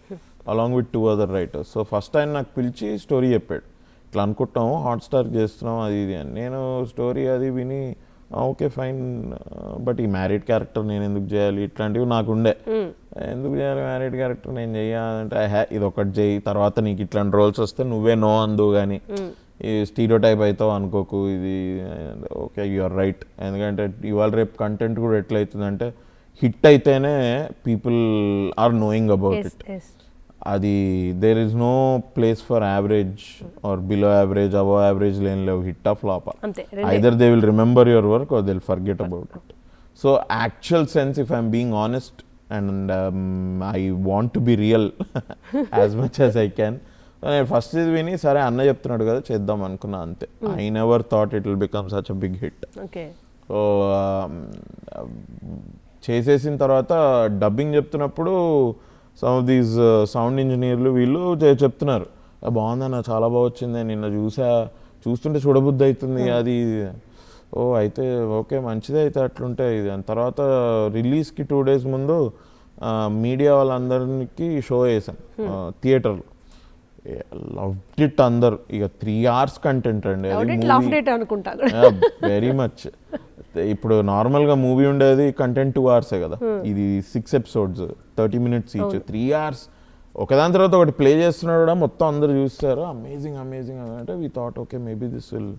S2: along with 2 other writers. So first ఆయన నాకు పిలిచి story చెప్పాడు, ఇట్లా అనుకుంటాము హాట్స్టార్ చేస్తున్నాం అది ఇది అని. నేను స్టోరీ అది విని ఓకే ఫైన్, బట్ ఈ మ్యారీడ్ క్యారెక్టర్ నేను ఎందుకు చేయాలి, ఇట్లాంటివి నాకు ఉండే. ఎందుకు చేయాలి మ్యారీడ్ క్యారెక్టర్ నేను చెయ్యాలంటే ఇది ఒకటి చేయి, తర్వాత నీకు ఇట్లాంటి రోల్స్ వస్తే నువ్వే నో అందు కానీ ఈ స్టీరియో టైప్ అవుతావు అనుకోకు. ఇది ఓకే యు ఆర్ రైట్. ఎందుకంటే ఇవాళ రేపు కంటెంట్ కూడా ఎట్లయితుందంటే హిట్ అయితేనే people are knowing about it. అది there is no place for average or below average above average లేని లేవు, hit of flop. Either they will remember your work or they will forget about it. So actual sense, if I'm being honest and I want to be real as much as I can, నేను first ఇది విని సరే అన్న చెప్తున్నాడు కదా చేద్దాం అనుకున్నా అంతే. I never thought it will become such a big hit. So చేసేసిన తర్వాత డబ్బింగ్ చెప్తున్నప్పుడు సమ్ ఆఫ్ దీస్ సౌండ్ ఇంజనీర్లు వీళ్ళు చెప్తున్నారు, బాగుందన్న చాలా బాగా వచ్చింది, నిన్న చూస్తుంటే చూడబుద్ధి అవుతుంది అది. ఓ అయితే ఓకే మంచిదే అయితే అట్లుంటే ఇది. దాని తర్వాత రిలీజ్కి 2 days ముందు మీడియా వాళ్ళందరికీ షో వేసాం థియేటర్లో. లవ్డ్ ఇట్ అందరు. ఇక 3 hours కంటెంట్ అండి అది, వెరీ మచ్. ఇప్పుడు నార్మల్గా మూవీ ఉండేది కంటెంట్ 2 hours కదా, ఇది 6 episodes 30 minutes ఈచ్, 3 hours ఒకదాని తర్వాత ఒకటి ప్లే చేస్తున్నాడు కూడా, మొత్తం అందరు చూస్తారు అమేజింగ్ అమేజింగ్ అంటే we thought okay maybe this will.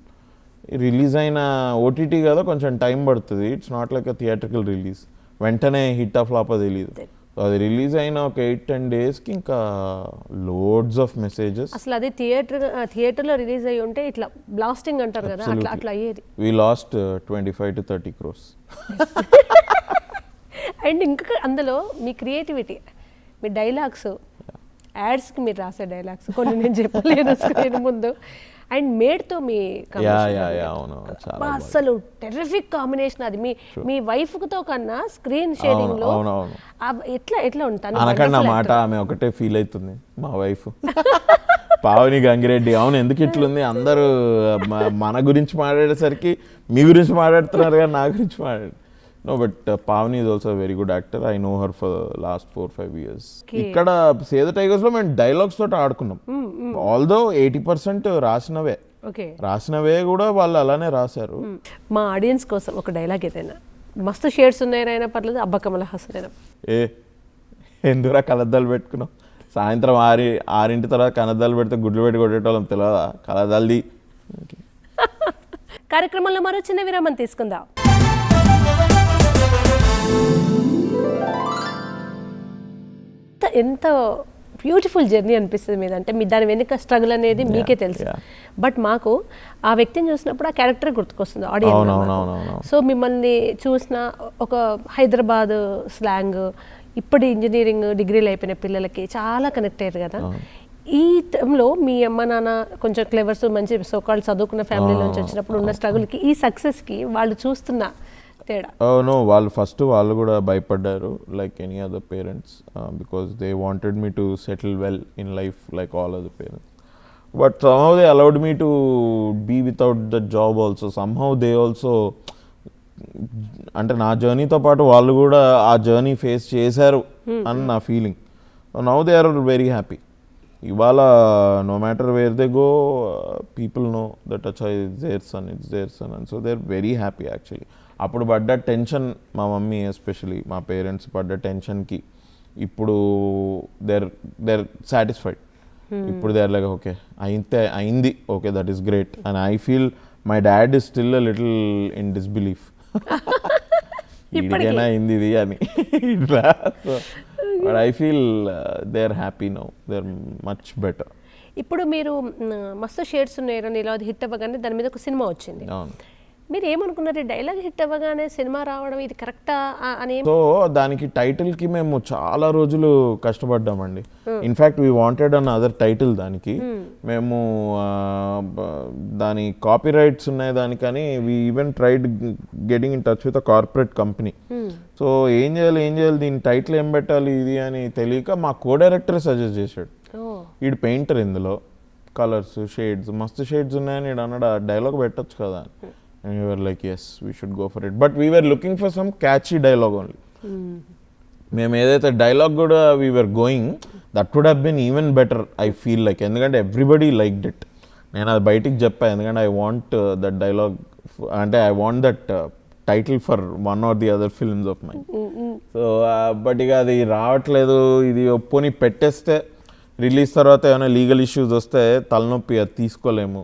S2: Release అయిన ఓటీటీ కదా కొంచెం టైం పడుతుంది, it's not like a theatrical release, వెంటనే హిట్ ఆఫ్ ఫ్లాప్ తెలియదు. అది రిలీజ్ అయిన ఒక 8-10 daysకి ఇంకా లోడ్స్ ఆఫ్ మెసేజెస్.
S1: అసలు అది థియేటర్లో రిలీజ్ అయ్యి ఉంటే ఇట్లా బ్లాస్టింగ్ అంటారు కదా, అట్లా అయ్యేది.
S2: వి లాస్ట్ 25 to 30 crores.
S1: అండ్ ఇంకా అందులో మీ క్రియేటివిటీ, మీ డైలాగ్స్, యాడ్స్కి మీరు రాసే డైలాగ్స్ కొన్ని నేను చెప్పలేను స్క్రీన్ ముందు. అండ్ మేడ్తో మీ అసలు టెర్రిఫిక్ కాంబినేషన్ అది. మీ వైఫ్తో కన్నా స్క్రీన్ షేరింగ్లో ఎట్లా ఉంటాను
S2: అనకండి ఆ మాట, ఆమె ఒకటే ఫీల్ అవుతుంది మా వైఫ్ పావని గంగిరెడ్డి. అవును ఎందుకు ఇట్లుంది, అందరూ మన గురించి మాట్లాడేసరికి మీ గురించి మాట్లాడుతున్నారు కానీ నా గురించి No, but Pavani is also a very good actor. I know her for the last 4-5 years. ఇక్కడ Save the Tigers లో మేము డైలాగ్స్ తోటి ఆడుకున్నాం. ఆల్దో 80% రాసినవే కూడా వాళ్ళు అలానే రాశారు.
S1: మా ఆడియన్స్ కోసం ఒక డైలాగ్ ఏదైనా, మస్తు షేడ్స్ ఉన్నాయైనా పర్లేదు, అబ్బా కమల్ హాసన్ అయినా.
S2: ఎందుకురా కలద్దాలు పెట్టుకున్నాం, సాయంత్రం 6 తర్వాత కలద్దాలు పెడితే గుడ్లు పెట్టి కొట్టేటోళ్ళం తెలియదా, కలద్దాలది.
S1: కార్యక్రమంలో మరో చిన్న విరామం తీసుకుందాం. ఎంత బ్యూటిఫుల్ జర్నీ అనిపిస్తుంది మీద, అంటే మీ దాని వెనుక స్ట్రగుల్ అనేది మీకే తెలుసు. బట్ మాకు ఆ వ్యక్తిని చూసినప్పుడు ఆ క్యారెక్టర్ గుర్తుకొస్తుంది ఆడియన్స్. సో మిమ్మల్ని చూసిన ఒక హైదరాబాద్ స్లాంగ్, ఇప్పుడు ఇంజనీరింగ్ డిగ్రీలు అయిపోయిన పిల్లలకి చాలా కనెక్ట్ అయ్యారు కదా. ఈ టైంలో మీ అమ్మ నాన్న కొంచెం క్లెవర్స్, మంచి సోకాళ్ళు చదువుకున్న ఫ్యామిలీ నుంచి వచ్చినప్పుడు ఉన్న స్ట్రగుల్కి ఈ సక్సెస్కి వాళ్ళు చూస్తున్న తేడా?
S2: నో, వాళ్ళు కూడా భయపడ్డారు like any other parents, because they wanted me to settle well in life like all other parents. But somehow they allowed me to be without the job also. Somehow they also, అంటే నా జర్నీతో పాటు వాళ్ళు కూడా ఆ journey face చేశారు అని నా feeling. Now they are very happy. ఇవాళ no matter where they go, people know that అచ్చా it's their son and so they are very happy actually. అప్పుడు పడ్డ టెన్షన్, మా మమ్మీ ఎస్పెషలీ మా పేరెంట్స్ పడ్డ టెన్షన్కి ఇప్పుడు దేర్ సాటిస్ఫైడ్. ఇప్పుడు దే ఆర్ లైక్ ఓకే అయింది, okay that is great. And I feel my dad is still a little in disbelief, ఇడికైనా అయింది ఇది అని. But I feel they are happy now, they are much better.
S1: ఇప్పుడు మీరు మస్తు shades ఉన్నాయని ఇలా హిట్ అవ్వగానే దాని మీద ఒక సినిమా వచ్చింది. మీరు ఏమనుకున్నారు, డైలాగ్ హిట్ అవ్వగానే సినిమా రావడం ఇది కరెక్టా అని?
S2: సో దానికి టైటిల్కి మేము చాలా రోజులు కష్టపడ్డామండి. In fact we wanted another title దానికి. మేము దాని కాపీ రైట్స్ ఉన్నాయి దానికని we even tried getting in touch with a corporate company. సో ఏం చేయాలి దీని టైటిల్ ఏం పెట్టాలి ఇది అని తెలియక మా కో డైరెక్టర్ సజెస్ట్ చేశాడు. ఈడు పెయింటర్, ఇందులో కలర్స్ షేడ్స్ మస్తు షేడ్స్ ఉన్నాయని ఈడు అన్నాడు, డైలాగ్ పెట్టచ్చు కదా అని. And we were like, yes, we should go for it. But we were looking for some catchy dialogue only. మేము ఏదైతే డైలాగ్ కూడా we were going, that would have been even better, I feel like. ఎందుకంటే everybody liked it. నేను అది బయటికి చెప్పా, ఎందుకంటే I want that dialogue, అంటే I want that title for one or the other films of mine. So but ఇక అది రావట్లేదు. ఇది ఒప్పుని పెట్టేస్తే రిలీజ్ తర్వాత ఏమైనా లీగల్ ఇష్యూస్ వస్తే తలనొప్పి, అది తీసుకోలేము,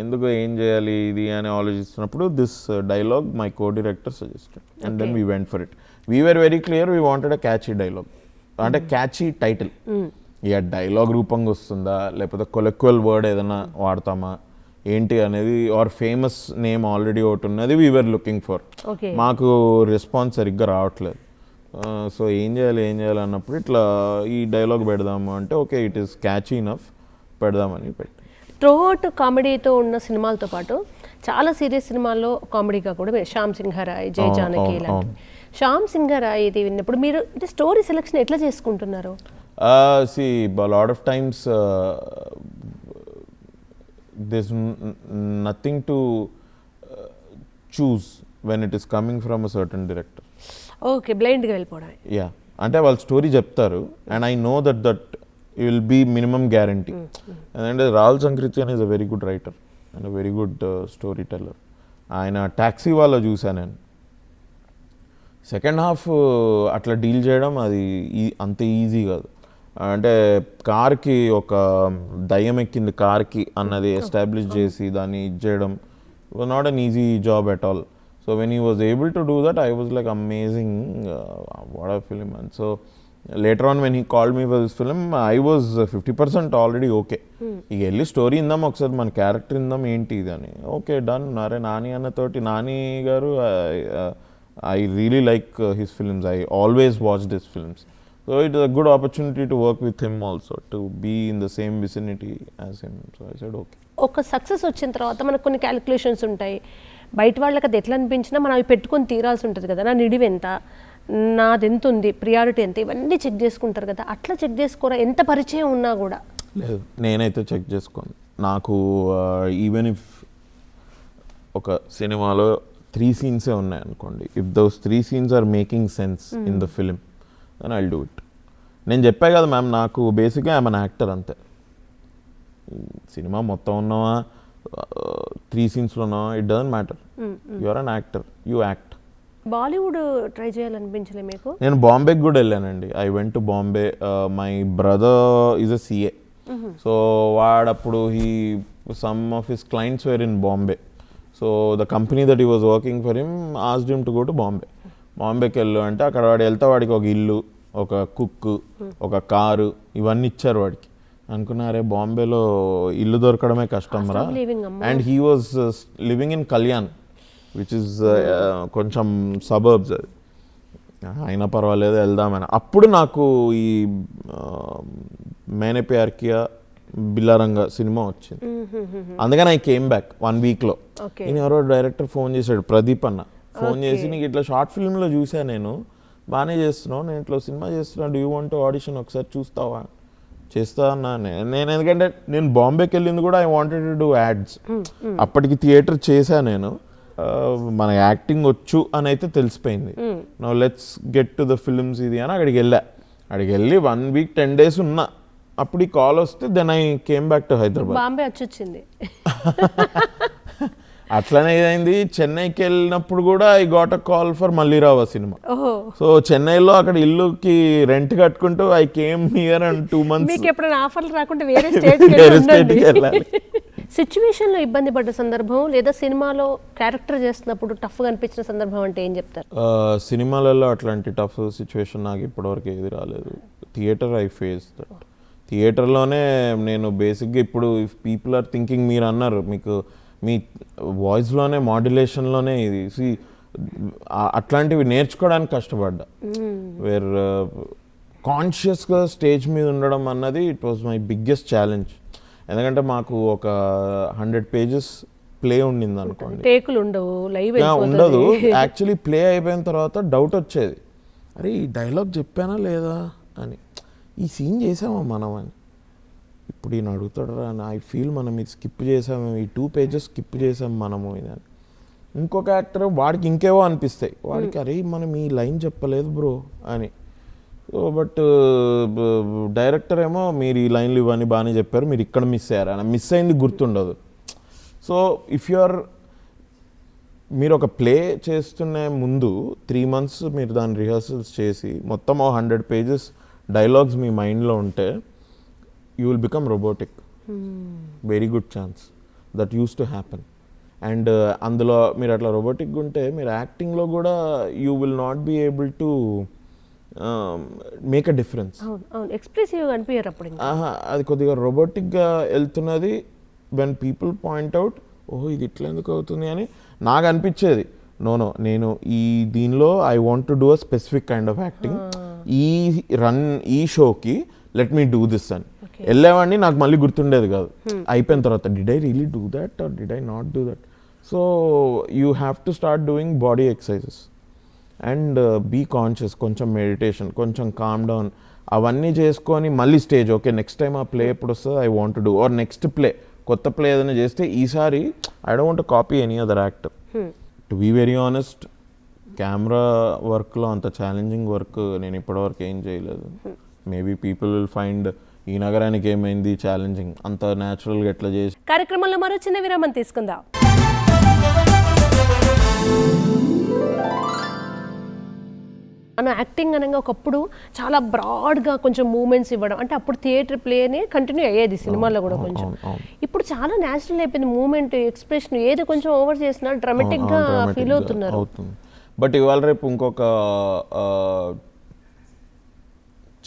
S2: ఎందుకు ఏం చేయాలి ఇది అని ఆలోచిస్తున్నప్పుడు this dialogue my co director suggested and then we went for it. We were very clear, we wanted a catchy dialogue, అంటే క్యాచీ టైటిల్. ఇక డైలాగ్ రూపంగా వస్తుందా లేకపోతే కొలెక్వల్ వర్డ్ ఏదైనా వాడతామా ఏంటి అనేది ఆర్ ఫేమస్ నేమ్ ఆల్రెడీ ఒకటి ఉన్నది వీఆర్ లుకింగ్ ఫర్. మాకు రెస్పాన్స్ సరిగ్గా రావట్లేదు. సో ఏం చేయాలి అన్నప్పుడు ఇట్లా ఈ డైలాగ్ పెడదాము అంటే okay it is catchy enough పెడదామని పెట్టి.
S1: త్రూఅవుట్ కామెడీతో ఉన్న సినిమాలతో పాటు చాలా సీరియస్ సినిమాల్లో కామెడీగా కూడా శ్యామ్ సింహరాయ్, జై జానకి ఇలాంటి. శ్యామ్ సింహరాయ్ ఇది విన్నప్పుడు మీరు అంటే స్టోరీ సెలెక్షన్ ఎట్లా చేసుకుంటున్నారు?
S2: See, a lot of times there's nothing to choose when it is coming from a certain director.
S1: Okay, బ్లైండ్గా వెళ్ళిపోవడం.
S2: యా, అంటే వాళ్ళు స్టోరీ చెప్తారు and I know that will be minimum guarantee. ఎందుకంటే Rahul Sankrityan is a very good writer and a very good story teller. ఆయన taxi వాళ్ళ చూశాను నేను. సెకండ్ హాఫ్ అట్లా డీల్ చేయడం అది అంత ఈజీ కాదు. అంటే కార్కి ఒక దయ్యం ఎక్కింది కార్కి అన్నది ఎస్టాబ్లిష్ చేసి దాన్ని ఇది చేయడం was not an easy job at all. So when he was able to do that I was like amazing, what a film. And so later on when he called me for this film I was 50% already okay. ఇక వెళ్ళి story ఇందాం ఒకసారి మన character ఇందాం ఏంటి ఇది అని okay done. అరే నాని అన్నతోటి నాని గారు I really like his films. I always watched his films. So it is a good opportunity to work with him also, to be in the same vicinity as him. So I said okay.
S1: ఒక success వచ్చిన తర్వాత మనకు కొన్ని calculations ఉంటాయి. బయట వాళ్ళకి అది ఎట్లా అనిపించినా మనం అవి పెట్టుకొని తీరాల్సి ఉంటుంది కదా. నా నిడివి ఎంత, నాది ఎంత ఉంది, ప్రియారిటీ ఎంత, ఇవన్నీ చెక్ చేసుకుంటారు కదా. అట్లా చెక్ చేసుకోరా ఎంత పరిచయం ఉన్నా కూడా?
S2: లేదు, నేనైతే చెక్ చేసుకోను. నాకు ఈవెన్ ఇఫ్ ఒక సినిమాలో 3 సీన్సే ఉన్నాయి అనుకోండి, if those 3 scenes are making sense in the film then I will do it. నేను చెప్పా కదా మ్యామ్, నాకు బేసిక్గా ఐఎమ్ అన్ యాక్టర్ అంతే. సినిమా మొత్తం ఉన్నావా 3 సీన్స్లో ఉన్నావా it doesn't matter. You are an actor, you act.
S1: Bollywood try చేయాలనిపించలే మీకు?
S2: నేను బాంబేకి కూడా వెళ్ళానండి. I went to Bombay. My brother is a CA. So వాడప్పుడు some of his clients were in Bombay. So the company that he was working for him asked him to go to Bombay. బాంబేకి వెళ్ళు అంటే అక్కడ వాడు వెళ్తే వాడికి ఒక ఇల్లు, ఒక కుక్, ఒక కారు ఇవన్నీ ఇచ్చారు వాడికి. అనుకున్నారే బాంబేలో ఇల్లు దొరకడమే కష్టం రా. And he was living in Kalyan which is కొంచెం సబర్బ్స్. అది అయినా పర్వాలేదు వెళ్దామని. అప్పుడు నాకు ఈ మేనే ప్యార్ కియా బిల్లారంగ సినిమా వచ్చింది. అందుకని ఐ కేమ్ బ్యాక్ 1 వీక్లో. నేను ఎవరో డైరెక్టర్ ఫోన్ చేశాడు, ప్రదీప్ అన్న. ఫోన్ చేసి నీకు ఇట్లా షార్ట్ ఫిల్మ్లో చూసా, నేను బాగానే చేస్తున్నావు, నేను ఇట్లా సినిమా చేస్తున్నా, డూ యూ వాంట్ ఆడిషన్ ఒకసారి చూస్తావా? చేస్తా అన్నా నేను. ఎందుకంటే నేను బాంబేకి వెళ్ళింది కూడా I wanted to do ads. అప్పటికి థియేటర్ చేశా నేను. మన యాక్టింగ్ వచ్చు అని అయితే తెలిసిపోయింది. Now let's get to the films ఇది అని అక్కడికి వెళ్ళి 1 వీక్ 10 డేస్ ఉన్నా. అప్పుడు ఈ కాల్ వస్తే then I came back to Hyderabad.
S1: Bombay వచ్చింది.
S2: అట్లనే ఇదైంది. చెన్నైకి వెళ్ళినప్పుడు కూడా I got a call for Mallirava cinema. So చెన్నైలో అక్కడ ఇల్లుకి రెంట్ కట్టుకుంటూ I came here and 2 months.
S1: మీకు ఎప్పుడైనా ఆఫర్లు రాకుంటే వేరే స్టేట్కి వెళ్ళాలి. సిచ్యువేషన్లో ఇబ్బంది పడ్డ సందర్భం లేదా సినిమాలో క్యారెక్టర్ చేస్తున్నప్పుడు టఫ్గా అనిపించిన సందర్భం అంటే ఏం చెప్తారు?
S2: సినిమాలలో అట్లాంటి టఫ్ సిచ్యువేషన్ నాకు ఇప్పటివరకు ఏది రాలేదు. Theatre I face that. థియేటర్లోనే నేను బేసిక్గా ఇప్పుడు ఇఫ్ పీపుల్ ఆర్ థింకింగ్, మీరు అన్నారు మీకు మీ వాయిస్లోనే మాడ్యులేషన్లోనే ఇది అట్లాంటివి నేర్చుకోవడానికి కష్టపడ్డా. వేర్ కాన్షియస్గా స్టేజ్ మీద ఉండడం అన్నది it was my biggest challenge. ఎందుకంటే మాకు ఒక 100 pages ప్లే ఉండింది అనుకోండి,
S1: టేకులు ఉండవు, లైవ్
S2: ఉండదు. యాక్చువల్లీ ప్లే అయిపోయిన తర్వాత డౌట్ వచ్చేది, అరే ఈ డైలాగ్ చెప్పానా లేదా అని, ఈ సీన్ చేసామా మనం అని. ఇప్పుడు ఈయన అడుగుతాడు రా అని ఐ ఫీల్ మనం ఇది స్కిప్ చేసాము, ఈ 2 pages స్కిప్ చేసాము మనము ఇది అని. ఇంకొక యాక్టర్ వాడికి ఇంకేవో అనిపిస్తాయి, వాడికి అరే మనం ఈ లైన్ చెప్పలేదు బ్రో అని. సో బట్ డైరెక్టర్ ఏమో మీరు ఈ లైన్లు ఇవన్నీ బాగానే చెప్పారు, మీరు ఇక్కడ మిస్ అయ్యారు అని. మిస్ అయింది గుర్తుండదు. సో ఇఫ్ మీరు ఒక ప్లే చేస్తున్న ముందు 3 months మీరు దాని రిహర్సల్స్ చేసి మొత్తం 100 pages డైలాగ్స్ మీ మైండ్లో ఉంటే you will become robotic. Very good chance that used to happen. And అందులో మీరు అట్లా రోబోటిక్గా ఉంటే మీరు యాక్టింగ్లో కూడా you will not be able to make a difference.
S1: అవును అవును ఎక్స్ప్రెసివ్గా అనిపించారు అప్పుడు ఇంకా.
S2: అది కొద్దిగా రోబోటిక్గా వెళ్తున్నది. వెన్ పీపుల్ పాయింట్ అవుట్, ఓహో ఇది ఇట్లా ఎందుకు అవుతుంది అని నాకు అనిపించేది. నో నేను ఈ దీనిలో I want to do a specific kind of acting, ఈ షోకి లెట్ మీ డూ దిస్ అని వెళ్ళేవాడిని. నాకు మళ్ళీ గుర్తుండేది కాదు. అయిపోయిన తర్వాత did I really do that or did I not do that. So you have to start doing body exercises and be conscious, కొంచెం మెడిటేషన్, కొంచెం కామ్ డౌన్, అవన్నీ చేసుకొని మళ్ళీ స్టేజ్ ఓకే నెక్స్ట్ టైం ఆ ప్లే ఎప్పుడు వస్తుంది I want to do, or next play కొత్త play ఏదైనా చేస్తే ఈసారి I don't want copy any other actor. To be very honest, camera వర్క్లో అంత ఛాలెంజింగ్ వర్క్ నేను ఇప్పటివరకు ఏం చేయలేదు. మేబీ పీపుల్ విల్ ఫైండ్ ఈ నగరానికి ఏమైంది ఛాలెంజింగ్, అంత న్యాచురల్గా ఎట్లా చేసి.
S1: కార్యక్రమంలో మరో చిన్న విరామం తీసుకుందాం. మన యాక్టింగ్ అనగా ఒకప్పుడు చాలా బ్రాడ్గా కొంచెం మూమెంట్స్ ఇవ్వడం, అంటే అప్పుడు థియేటర్ ప్లేనే కంటిన్యూ అయ్యేది సినిమాలో కూడా కొంచెం. ఇప్పుడు చాలా న్యాచురల్ అయిపోయింది మూమెంట్, ఎక్స్ప్రెషన్ ఏది కొంచెం ఓవర్ చేసినా డ్రామాటిక్గా ఫీల్ అవుతున్నారు.
S2: బట్ ఇవాళ రేపు ఇంకొక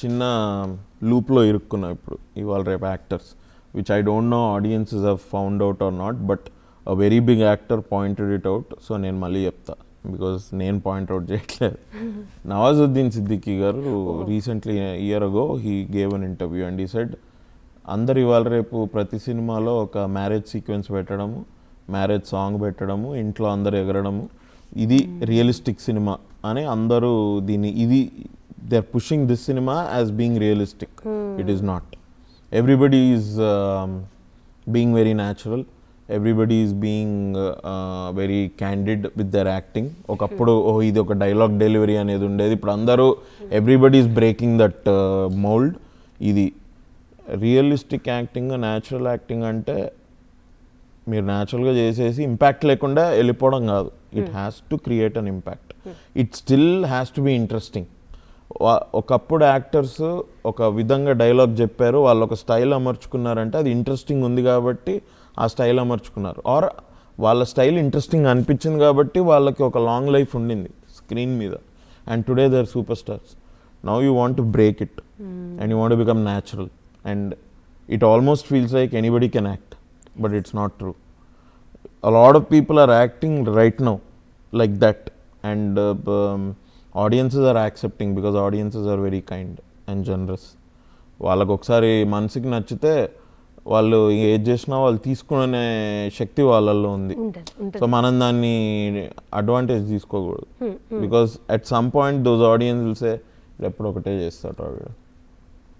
S2: చిన్న లూప్లో ఇరుక్కున్నాం ఇప్పుడు ఇవాళ రేపు actors, which I don't know audiences have found out or not, but a very big actor pointed it out. So నేను మళ్ళీ చెప్తా, బికాస్ నేను పాయింట్అవుట్ చేయట్లేదు. నవాజుద్దీన్ సిద్దికీ గారు రీసెంట్లీ ఇయర్ అగో he gave an interview and he said, అందరు ఇవాళ రేపు ప్రతి సినిమాలో ఒక మ్యారేజ్ సీక్వెన్స్ పెట్టడము, మ్యారేజ్ సాంగ్ పెట్టడము, ఇంట్లో అందరు ఎగరడము, ఇది రియలిస్టిక్ సినిమా అని అందరూ దీన్ని, ఇది they are pushing this cinema as being realistic. It is not. Everybody is being very natural, everybody is being very candid with their acting. ఒకప్పుడు ఓ ఇది ఒక డైలాగ్ డెలివరీ అనేది ఉండేది, ఇప్పుడు అందరూ everybody is breaking that mould. ఇది realistic acting, natural acting అంటే మీరు న్యాచురల్గా చేసేసి ఇంపాక్ట్ లేకుండా వెళ్ళిపోవడం కాదు. It has to create an impact. It still has to be interesting. ఒకప్పుడు యాక్టర్స్ ఒక విధంగా డైలాగ్ చెప్పారు, వాళ్ళు ఒక స్టైల్ అమర్చుకున్నారంటే అది ఇంట్రెస్టింగ్ ఉంది కాబట్టి ఆ స్టైల్ అమర్చుకున్నారు, ఆర్ వాళ్ళ స్టైల్ ఇంట్రెస్టింగ్ అనిపించింది కాబట్టి వాళ్ళకి ఒక లాంగ్ లైఫ్ ఉండింది స్క్రీన్ మీద. And today they are super stars. Now you want to break it and you want to become natural, and it almost feels like anybody can act, but it's not true. A lot of people are acting right now like that, and audiences are accepting because audiences are very kind and generous. వాళ్ళకు ఒకసారి మనసుకి నచ్చితే వాళ్ళు ఏది చేసినా వాళ్ళు తీసుకునే శక్తి వాళ్ళల్లో ఉంది. సో మనం దాన్ని అడ్వాంటేజ్ తీసుకోకూడదు, because at some point those audience will say ఎప్పుడు ఒకటే చేస్తాడు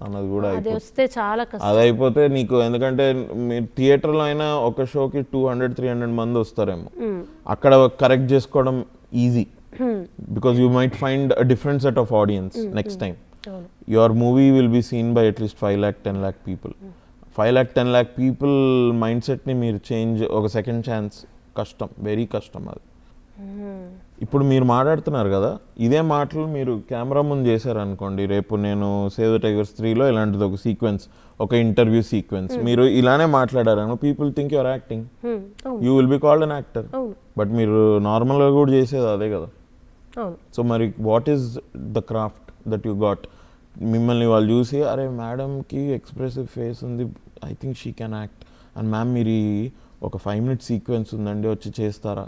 S2: అన్నది కూడా అది అయిపోతే నీకు, ఎందుకంటే మీరు థియేటర్లో అయినా ఒక షోకి 200-300 మంది వస్తారేమో, అక్కడ కరెక్ట్ చేసుకోవడం easy because you might find a different set of audience next time. Your movie will be seen by at least 5 lakh 10 lakh people. 5 lakh 10 lakh people mind సెట్ని మీరు చేంజ్, ఒక సెకండ్ ఛాన్స్ కష్టం, వెరీ కష్టం అది. ఇప్పుడు మీరు మాట్లాడుతున్నారు కదా, ఇదే మాటలు మీరు కెమెరా ముందు చేశారనుకోండి, రేపు నేను సేవ్ ద టైగర్స్ 3లో ఇలాంటిది ఒక సీక్వెన్స్, ఒక ఇంటర్వ్యూ సీక్వెన్స్, మీరు ఇలానే మాట్లాడారను people think your acting, you will be called an actor. But మీరు నార్మల్గా కూడా చేసేది అదే కదా. సో మరి what is the craft that you got? మిమ్మల్ని వాళ్ళు చూసి అరే మేడంకి ఎక్స్ప్రెసివ్ ఫేస్ ఉంది, I think she can act, and ma'am మీరు ఒక 5 minute సీక్వెన్స్ ఉందండి వచ్చి చేస్తారా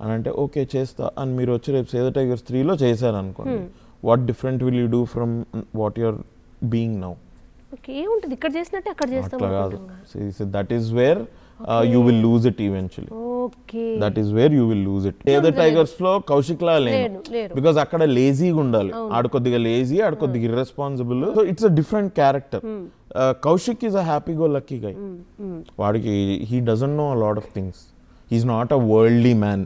S2: అని అంటే ఓకే చేస్తా అని మీరు వచ్చి రేపు సేవ్ ద టైగర్స్ 3లో చేశారనుకోండి, what different will you do from what you're being now?
S1: ఏముంటుంది ఇక్కడ చేసినట్టే అక్కడ చేస్తాం.
S2: అట్లా కాదు, that is where you will lose it eventually.
S1: Okay.
S2: That is where you will lose it. Save the Tigers లో కౌశిక్ లా లేను, బికాజ్ అక్కడ లేజీగా ఉండాలి, ఆడు కొద్దిగా లేజీ, ఆడు కొద్దిగా irresponsible. So it's a different character. Kaushik is a happy go lucky guy. వాడికి he doesn't know a lot of things, he's not a worldly man.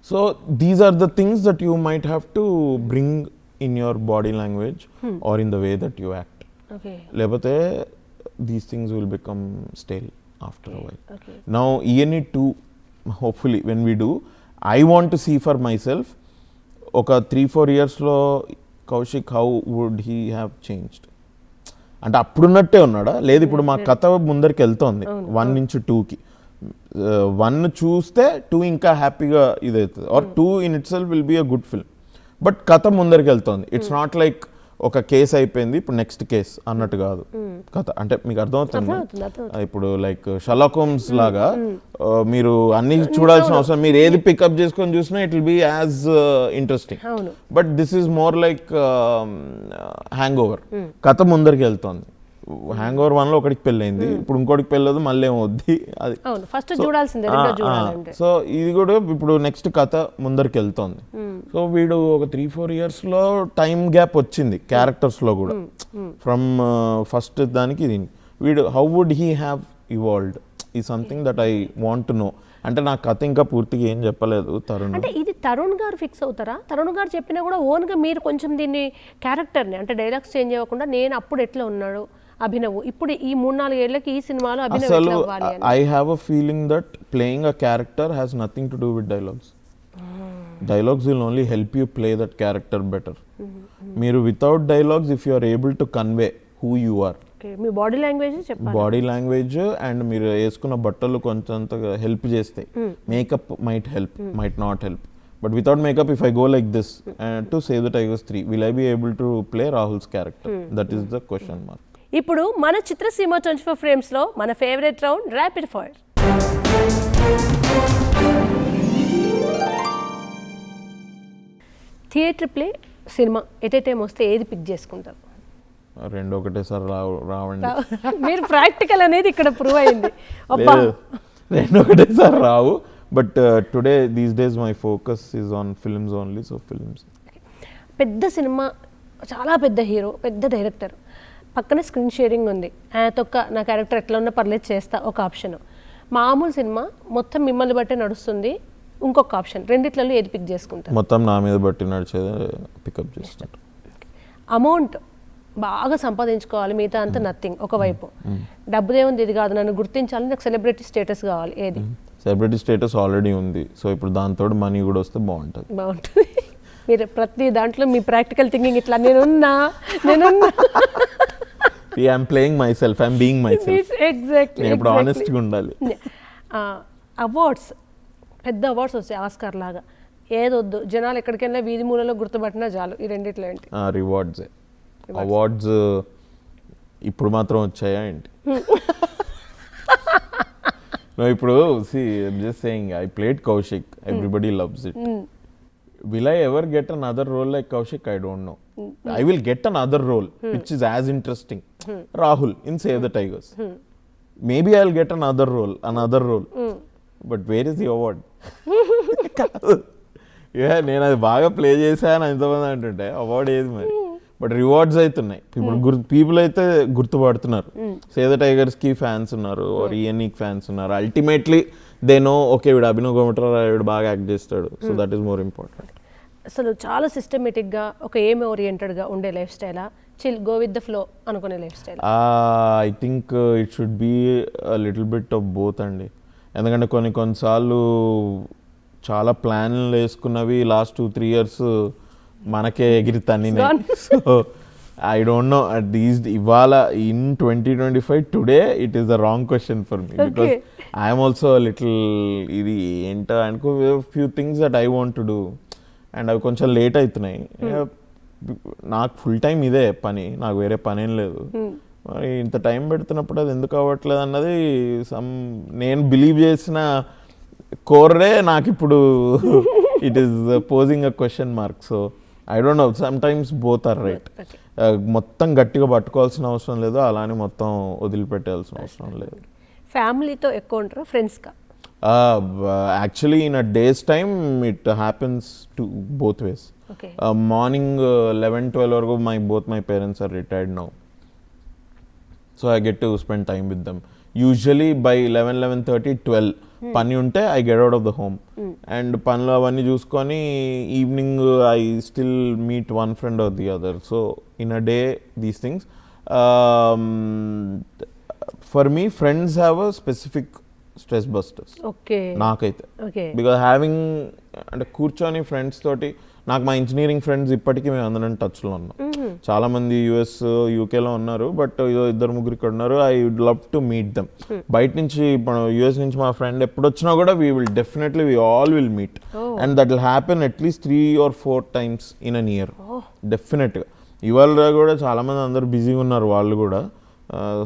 S2: So these are the things that you might have to bring in your body language or in the way that you act. లేకపోతే these things will become stale after a while. Now ENE 2, hopefully when we do, I want to see for myself oka 3-4 years lo Kaushik how would he have changed. అంటే అప్పుడున్నట్టే ఉన్నాడా లేదు ఇప్పుడు మా కథ ముందరికి వెళ్తోంది 1 నుంచి 2కి. 1 చూస్తే 2 ఇంకా హ్యాపీగా ఇదవుతుంది, or 2 in itself will be a good film, but కథ ముందరికి వెళ్తోంది. ఇట్స్ నాట్ లైక్ ఒక కేసు అయిపోయింది ఇప్పుడు నెక్స్ట్ కేస్ అన్నట్టు కాదు కథ. అంటే మీకు అర్థమవుతుంది ఇప్పుడు లైక్ షర్లాక్ హోమ్స్ లాగా మీరు అన్ని చూడాల్సిన అవసరం, మీరు ఏది పికప్ చేసుకొని చూసినా it will be as interesting. But this is more like hang over, కథ ముందరికి వెళ్తోంది. హ్యాంగ్ ఓవర్ 1 లో ఒకటికి పెళ్ళైంది, ఇప్పుడు ఇంకోటికి పెళ్ళదు, మళ్ళీ ఏమవుద్ది అది
S1: ఫస్ట్ చూడాల్సిందే.
S2: సో ఇది కూడా ఇప్పుడు నెక్స్ట్ కథ ముందరికి వెళ్తోంది. సో వీడు ఒక 3-4 years లో టైం గ్యాప్ వచ్చింది క్యారెక్టర్స్ లో కూడా, ఫ్రమ్ ఫస్ట్ దానికి దీనికి. వీడు how would he have evolved ఈ something that I want to know. అంటే నా కథ ఇంకా పూర్తిగా ఏం చెప్పలేదు తరుణ్.
S1: అంటే ఇది తరుణ్ గారు ఫిక్స్ అవుతారా? తరుణ్ గారు చెప్పినా కూడా ఓన్గా మీరు కొంచెం దీన్ని క్యారెక్టర్ని అంటే డైలాగ్స్ చేంజ్ అవ్వకుండా నేను అప్పుడు ఎట్లా ఉన్నాడు అభినవ్, ఇప్పుడు ఈ 3-4 ఏళ్లకి ఈ సినిమాలో అభినవ్ ఎట్లా అవ్వాలి అని.
S2: I have a feeling that playing a character has nothing to do with dialogues. Dialogues will only help you play that character better. మీరు without dialogues if you are able to convey who you are,
S1: మీ body language చెప్పాలి,
S2: body language and మీరు వేసుకున్న బట్టలు కొంచెం help చేస్తాయి. Makeup might help, might not help. But without makeup, if I go like this to say that I was 3, will I be able to play Rahul's character? That is the question mark.
S1: ఇప్పుడు మన చిత్రసీమ 24 ఫ్రేమ్స్లో మన favourite round rapid fire. Theatre play, cinema at a time వస్తే ఏది pick చేసుకుంటారు?
S2: రెండు ఒకటేసారి రావండి.
S1: మీరు ప్రాక్టికల్ అనేది ఇక్కడ ప్రూవ్ అయింది.
S2: రెండు ఒకటేసారి రావు. But today these days my focus is on films only. So films.
S1: పెద్ద సినిమా, చాలా పెద్ద హీరో, పెద్ద డైరెక్టర్, పక్కనే స్క్రీన్ షేరింగ్ ఉంది, తొక్క నా క్యారెక్టర్ ఎట్లా ఉన్నా పర్లేదు చేస్తా ఒక ఆప్షన్. మామూలు సినిమా మొత్తం మిమ్మల్ని బట్టే నడుస్తుంది ఇంకొక ఆప్షన్. రెండిట్లలో ఏది పిక్ చేసుకుంటారు?
S2: మొత్తం నా మీద బట్టి నడిచేది పికప్ చేసుకుంటారు.
S1: అమౌంట్ బాగా సంపాదించుకోవాలి, మిగతా అంతా నథింగ్ ఒకవైపు. డబ్బుదేముంది, ఇది కాదు నన్ను గుర్తించాలి, నాకు సెలబ్రిటీ స్టేటస్ కావాలి, ఏది?
S2: సెలబ్రిటీ స్టేటస్ ఆల్రెడీ ఉంది, సో ఇప్పుడు దాంతో మనీ కూడా వస్తే బాగుంటుంది.
S1: మీరు ప్రతి దాంట్లో మీ ప్రాక్టికల్ థింకింగ్ ఇట్లా నేనున్నా
S2: I'm playing my self, I'm being my self.
S1: Exactly,
S2: ఇప్పుడు ఆనెస్ట్గా ఉండాలి.
S1: అవార్డ్స్, పెద్ద అవార్డ్స్ వస్తాయి ఆస్కార్ లాగా, ఏదొద్దు జనాలు ఎక్కడికైనా వీధి మూలలో గుర్తుపట్టినా చాలు. ఈ రెండిట్లో ఏంటి?
S2: రివార్డ్సే. అవార్డ్స్ ఇప్పుడు మాత్రం వచ్చాయా ఏంటి? No, ఇప్పుడు see, I'm just saying, I played Kaushik. Everybody loves it. Will I ever get another role like Kaushik? I don't know. I will get another role which is as interesting. Rahul in Save the Tigers. Maybe I'll get another role. But where is the award? నేను అది బాగా play చేశాను ఎంతమంది అంటుంటే award ఏది మరి? But rewards అవుతున్నాయి. ఇప్పుడు పీపుల్ అయితే గుర్తుపడుతున్నారు. సేవ్ ద టైగర్స్ కి ఫ్యాన్స్ ఉన్నారు, ఈఎన్ఈకి ఫ్యాన్స్ ఉన్నారు. అల్టిమేట్లీ దే నో, ఓకే వీడు అభినవ్ గోమఠం వీడు బాగా యాక్ట్ చేస్తాడు, so that is more important.
S1: అసలు చాలా సిస్టమేటిక్గా ఒక ఎయిమ్ ఓరియంటెడ్గా ఉండే లైఫ్ స్టైలా, chill go with the flow అనుకునే life style?
S2: I think it should be little bit of both అండి. ఎందుకంటే కొన్నిసార్లు చాలా ప్లాన్లు వేసుకున్నవి లాస్ట్ 2-3 years మనకే ఎగిరితని. So I don't know at these ఇవాళ in 2025 today it is the wrong question for me, because I'm also little ఇది ఏంటో అనుకో few things that I want to do and అవి కొంచెం లేట్ అవుతున్నాయి. నాకు ఫుల్ టైం ఇదే పని, నాకు వేరే పని ఏం లేదు. మరి ఇంత టైం పెడుతున్నప్పుడు అది ఎందుకు అవ్వట్లేదు అన్నది నేను బిలీవ్ చేసిన కోరే నాకు ఇప్పుడు it is posing a question mark. So I don't know, sometimes both are right. మొత్తం గట్టిగా పట్టుకోవాల్సిన అవసరం లేదు, అలానే మొత్తం వదిలిపెట్టాల్సిన అవసరం లేదు.
S1: ఫ్యామిలీతో ఎక్కువ ఉంటారు, ఫ్రెండ్స్గా?
S2: Actually in a day's time it happens to both ways. Morning 11-12 వరకు both my parents are retired now, so I get to spend time with them. Usually by 11:30, 12 పని ఉంటే I get out of the home and పనులు అవన్నీ చూసుకొని evening I still meet one friend or the other. So in a day these things, for me friends have a specific stress busters నాకైతే. Because having అంటే కూర్చొని friends తోటి, నాకు మా engineering friends ఇప్పటికీ మేము అందరం టచ్లో ఉన్నాం. చాలా మంది యుఎస్ యూకేలో ఉన్నారు, బట్ 2-3 ఇక్కడ ఉన్నారు. I would love to meet them. బయట నుంచి ఇప్పుడు యుఎస్ నుంచి మా ఫ్రెండ్ ఎప్పుడు వచ్చినా కూడా we will definitely we all will meet and that will happen at least 3 or 4 times in an year. డెఫినెట్గా ఇవాళ కూడా చాలామంది అందరూ బిజీగా ఉన్నారు వాళ్ళు కూడా.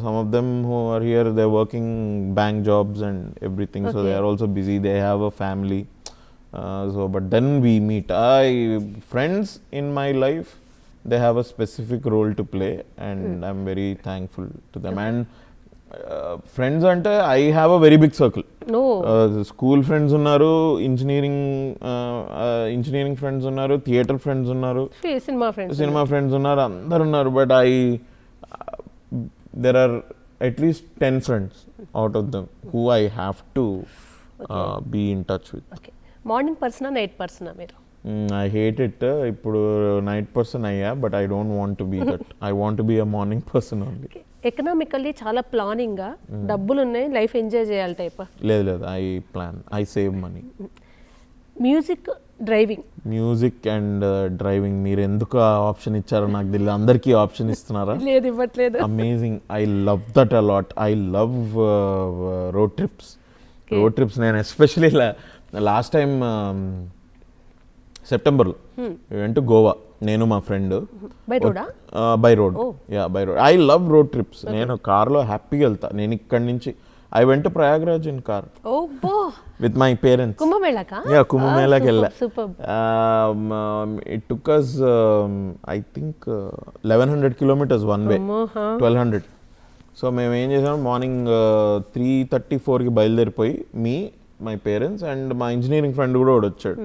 S2: Some of them who are here, they're working bank jobs and everything, so they are also busy, they have a family. So but then we meet. Friends in my life, they have a specific role to play, and I'm very thankful to them. And friends ante I have a very big circle.
S1: No.
S2: School friends unnaru, engineering friends unnaru, theatre friends unnaru, cinema friends unnaru, andaru unnaru. But there are at least 10 friends out of them who I have to be in touch with.
S1: Okay. Morning person or night person మీరు?
S2: I hate it. ఇప్పుడు night person అయ్యా, but I don't want to be that. I want to be a morning person only.
S1: Economically చాలా ప్లానింగ్గా డబ్బులు ఉన్నాయి, life enjoy చేయాలి type?
S2: లేదు, I save money. Music and driving మీరు ఎందుకు ఆప్షన్ ఇచ్చారో నాకు తెలియదు. అందరికీ ఆప్షన్ ఇస్తున్నారా?
S1: లేదు, ఇవ్వట్లేదు.
S2: Amazing. I love that a lot. I love road trips. నేను ఎస్పెషలీ లాస్ట్ టైం సెప్టెంబర్లో వెంట గోవా, నేను మా friend. By road. I love road trips. నేను కార్లో హ్యాపీగా వెళ్తా. నేను ఇక్కడి నుంచి I went to Prayagraj in car.
S1: Oh, boy.
S2: With my parents.
S1: Kumbh Mela ka?
S2: Yeah, Kumbh Mela ke ella.
S1: Superb.
S2: It took us, I think, 1100 kilometers one way. 1200. So, మేము ఏం చేసాం, మార్నింగ్ 3:34కి బయలుదేరిపోయి మీ మై పేరెంట్స్ అండ్ మా engineering friend కూడా వచ్చాడు.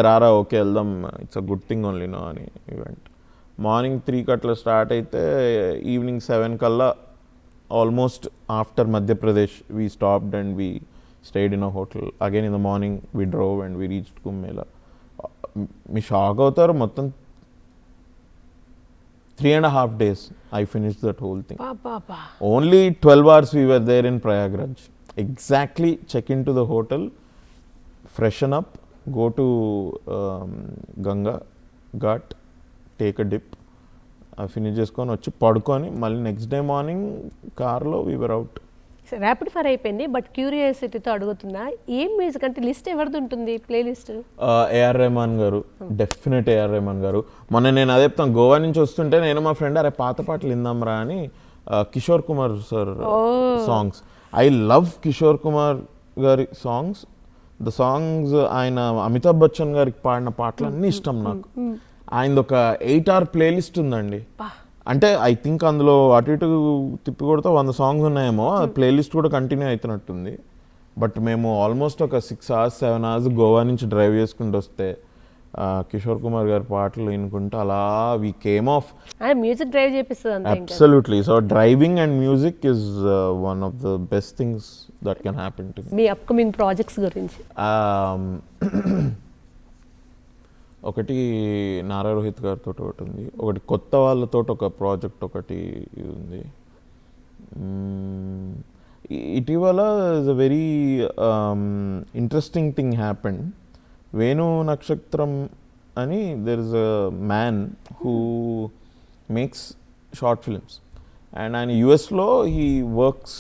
S2: రారా, ఓకే వెళ్దాం, it's a good thing only no అని ఈవెంట్. మార్నింగ్ 3కి అట్లా స్టార్ట్ అయితే ఈవినింగ్ 7 కల్లా almost after Madhya Pradesh we stopped and we stayed in a hotel. Again in the morning we drove and we reached Kumbh Mela. Me shock avutaru, mottam 3.5 days I finished that whole thing. Only 12 hours we were there in Prayagraj. Exactly check into the hotel, freshen up, go to Ganga Ghat, take a dip, finish చేసుకొని వచ్చి పడుకొని మళ్ళీ next day morning కార్లో Weaver out.
S1: Rapid fire అయిపోయింది, but క్యూరియాసిటీతో అడుగుతున్నా, ఏం music అంటే list ఎవరిది ఉంటుంది, ప్లే లిస్ట్?
S2: ఏఆర్ రెహమాన్ గారు, డెఫినెట్ ఏఆర్ రెహమాన్ గారు. మొన్న నేను అదే చెప్తాను, గోవా నుంచి వస్తుంటే నేను మా ఫ్రెండ్ అరే పాత పాటలు విందాంరా అని Kishore Kumar sir songs. I love Kishore Kumar గారి సాంగ్స్. ద సాంగ్స్ ఆయన అమితాబ్ బచ్చన్ గారికి పాడిన పాటలు అన్నీ ఇష్టం నాకు. ఆయనది ఒక 8-hour ప్లేలిస్ట్ ఉందండి. అంటే ఐ థింక్ అందులో అటు ఇటు తిప్పి కొడితే 100 songs ఉన్నాయేమో. ప్లేలిస్ట్ కూడా కంటిన్యూ అవుతున్నట్టుంది. బట్ మేము ఆల్మోస్ట్ ఒక 6 hours 7 hours గోవా నుంచి డ్రైవ్ చేసుకుంటూ వస్తే కిషోర్ కుమార్ గారి పాటలు వినుకుంటూ అలా we came off.
S1: Music drive చేపిస్తుంది.
S2: Absolutely. So driving and music is one of the best things that can happen to
S1: మీ అప్కమింగ్ ప్రాజెక్ట్స్ గురించి.
S2: ఒకటి నారా రోహిత్ గారితో ఒకటి ఉంది, ఒకటి కొత్త వాళ్ళతో ఒక ప్రాజెక్ట్ ఒకటి ఉంది. ఇటీవల is a very interesting thing happened. Venu నక్షత్రం అని there is a man who makes short films and ఆయన యుఎస్లో హీ వర్క్స్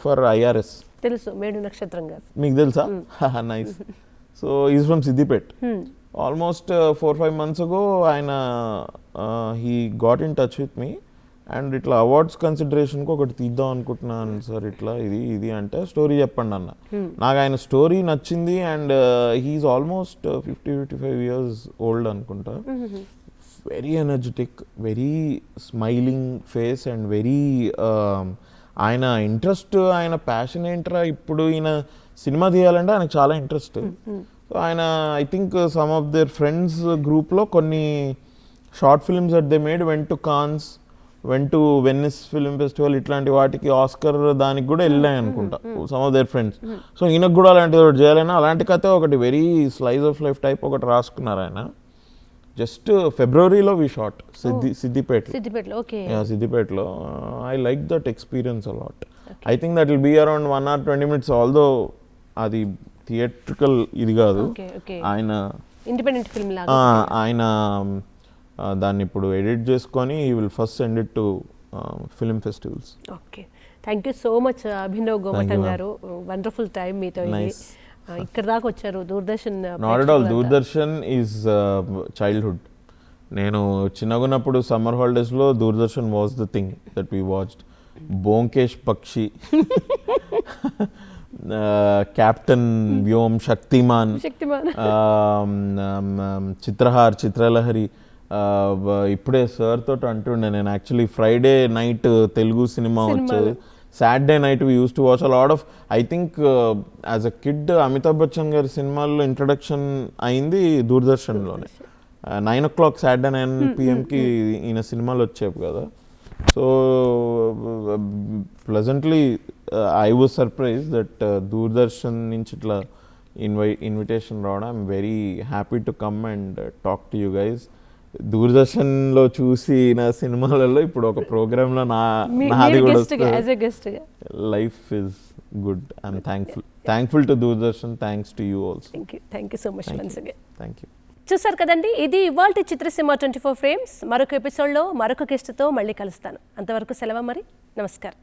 S2: ఫర్ ఐఆర్ఎస్.
S1: తెలుసు వేణు నక్షత్రం గారు,
S2: మీకు తెలుసా? Nice. So is from Siddipet. Almost 4-5 months ago ఆయన he got in touch with me and ఇట్లా అవార్డ్స్ కన్సిడరేషన్కి ఒకటి తీద్దాం అనుకుంటున్నాను సార్, ఇట్లా ఇది అంటే స్టోరీ చెప్పండి అన్న. నాకు ఆయన స్టోరీ నచ్చింది and he is almost 50-55 years old అనుకుంటా. Very energetic, very smiling face and very ఆయన ఇంట్రెస్ట్, ఆయన ప్యాషన్ ఏంట్రా ఇప్పుడు ఈయన సినిమా తీయాలంటే ఆయనకు చాలా ఇంట్రెస్ట్. ఆయన I think some of their friends గ్రూప్లో కొన్ని short films that they made went to Cannes, went to Venice film festival, ఇట్లాంటి వాటికి ఆస్కర్ దానికి కూడా వెళ్ళాయి అనుకుంటా some of their friends. So ఈయనకు కూడా అలాంటిది ఒకటి చేయాలైనా అలాంటి కథ ఒకటి very slice of life type ఒకటి రాసుకున్నారు ఆయన. జస్ట్ ఫిబ్రవరిలో వి షాట్ సిద్దిపేటలో. I like that experience a lot. I think that will be around 1 hour 20 minutes, although అది థియేట్రికల్ ఇది కాదు. ఆయన
S1: ఇండిపెండెంట్ ఫిల్మ్ లాగా
S2: ఆయన దాన్ని ఇప్పుడు ఎడిట్ చేసుకొని he will first send it to film festivals.
S1: Okay, thank you so much Abhinav Gomatham garu. Wonderful time మీతో. ఇక్కడ దాకా వచ్చారు. Doordarshan
S2: not at all. Doordarshan is childhood. నేను చిన్నగున్నప్పుడు సమ్మర్ హాలిడేస్లో Doordarshan was the thing that we watched. Byomkesh Bakshi, captain Vyom, Shaktimaan, Chitrahaar, Chitralahari. ఇప్పుడే సార్ తోటి అంటుండే, నేను actually Friday night Telugu cinema వచ్చేది, Saturday night we used to watch a lot of. I think as a kid Amitabh Bachchan గారి సినిమాల్లో ఇంట్రడక్షన్ అయింది దూరదర్శన్లోనే. 9 o'clock సాటర్డే 9 PM ఈయన సినిమాలు వచ్చేవి కదా. So pleasantly I was surprise that Doordarshan నుంచి ఇట్లా ఇన్విటేషన్ రావడం. I'm very happy to come and talk to you guys. దూరదర్శన్లో చూసి నా సినిమాలలో ఇప్పుడు ఒక ప్రోగ్రాంలో నాది కూడా వస్తుంది. Life is good. I'm thankful to Doordarshan. Thanks to you also.
S1: Thank you so much once again.
S2: Thank you.
S1: చూసారు కదండి, ఇది ఇవాల్టి చిత్రసీమ 24 ఫ్రేమ్స్. మరొక ఎపిసోడ్లో మరొక గెస్ట్తో మళ్ళీ కలుస్తాను. అంతవరకు సెలవు మరి. నమస్కారం.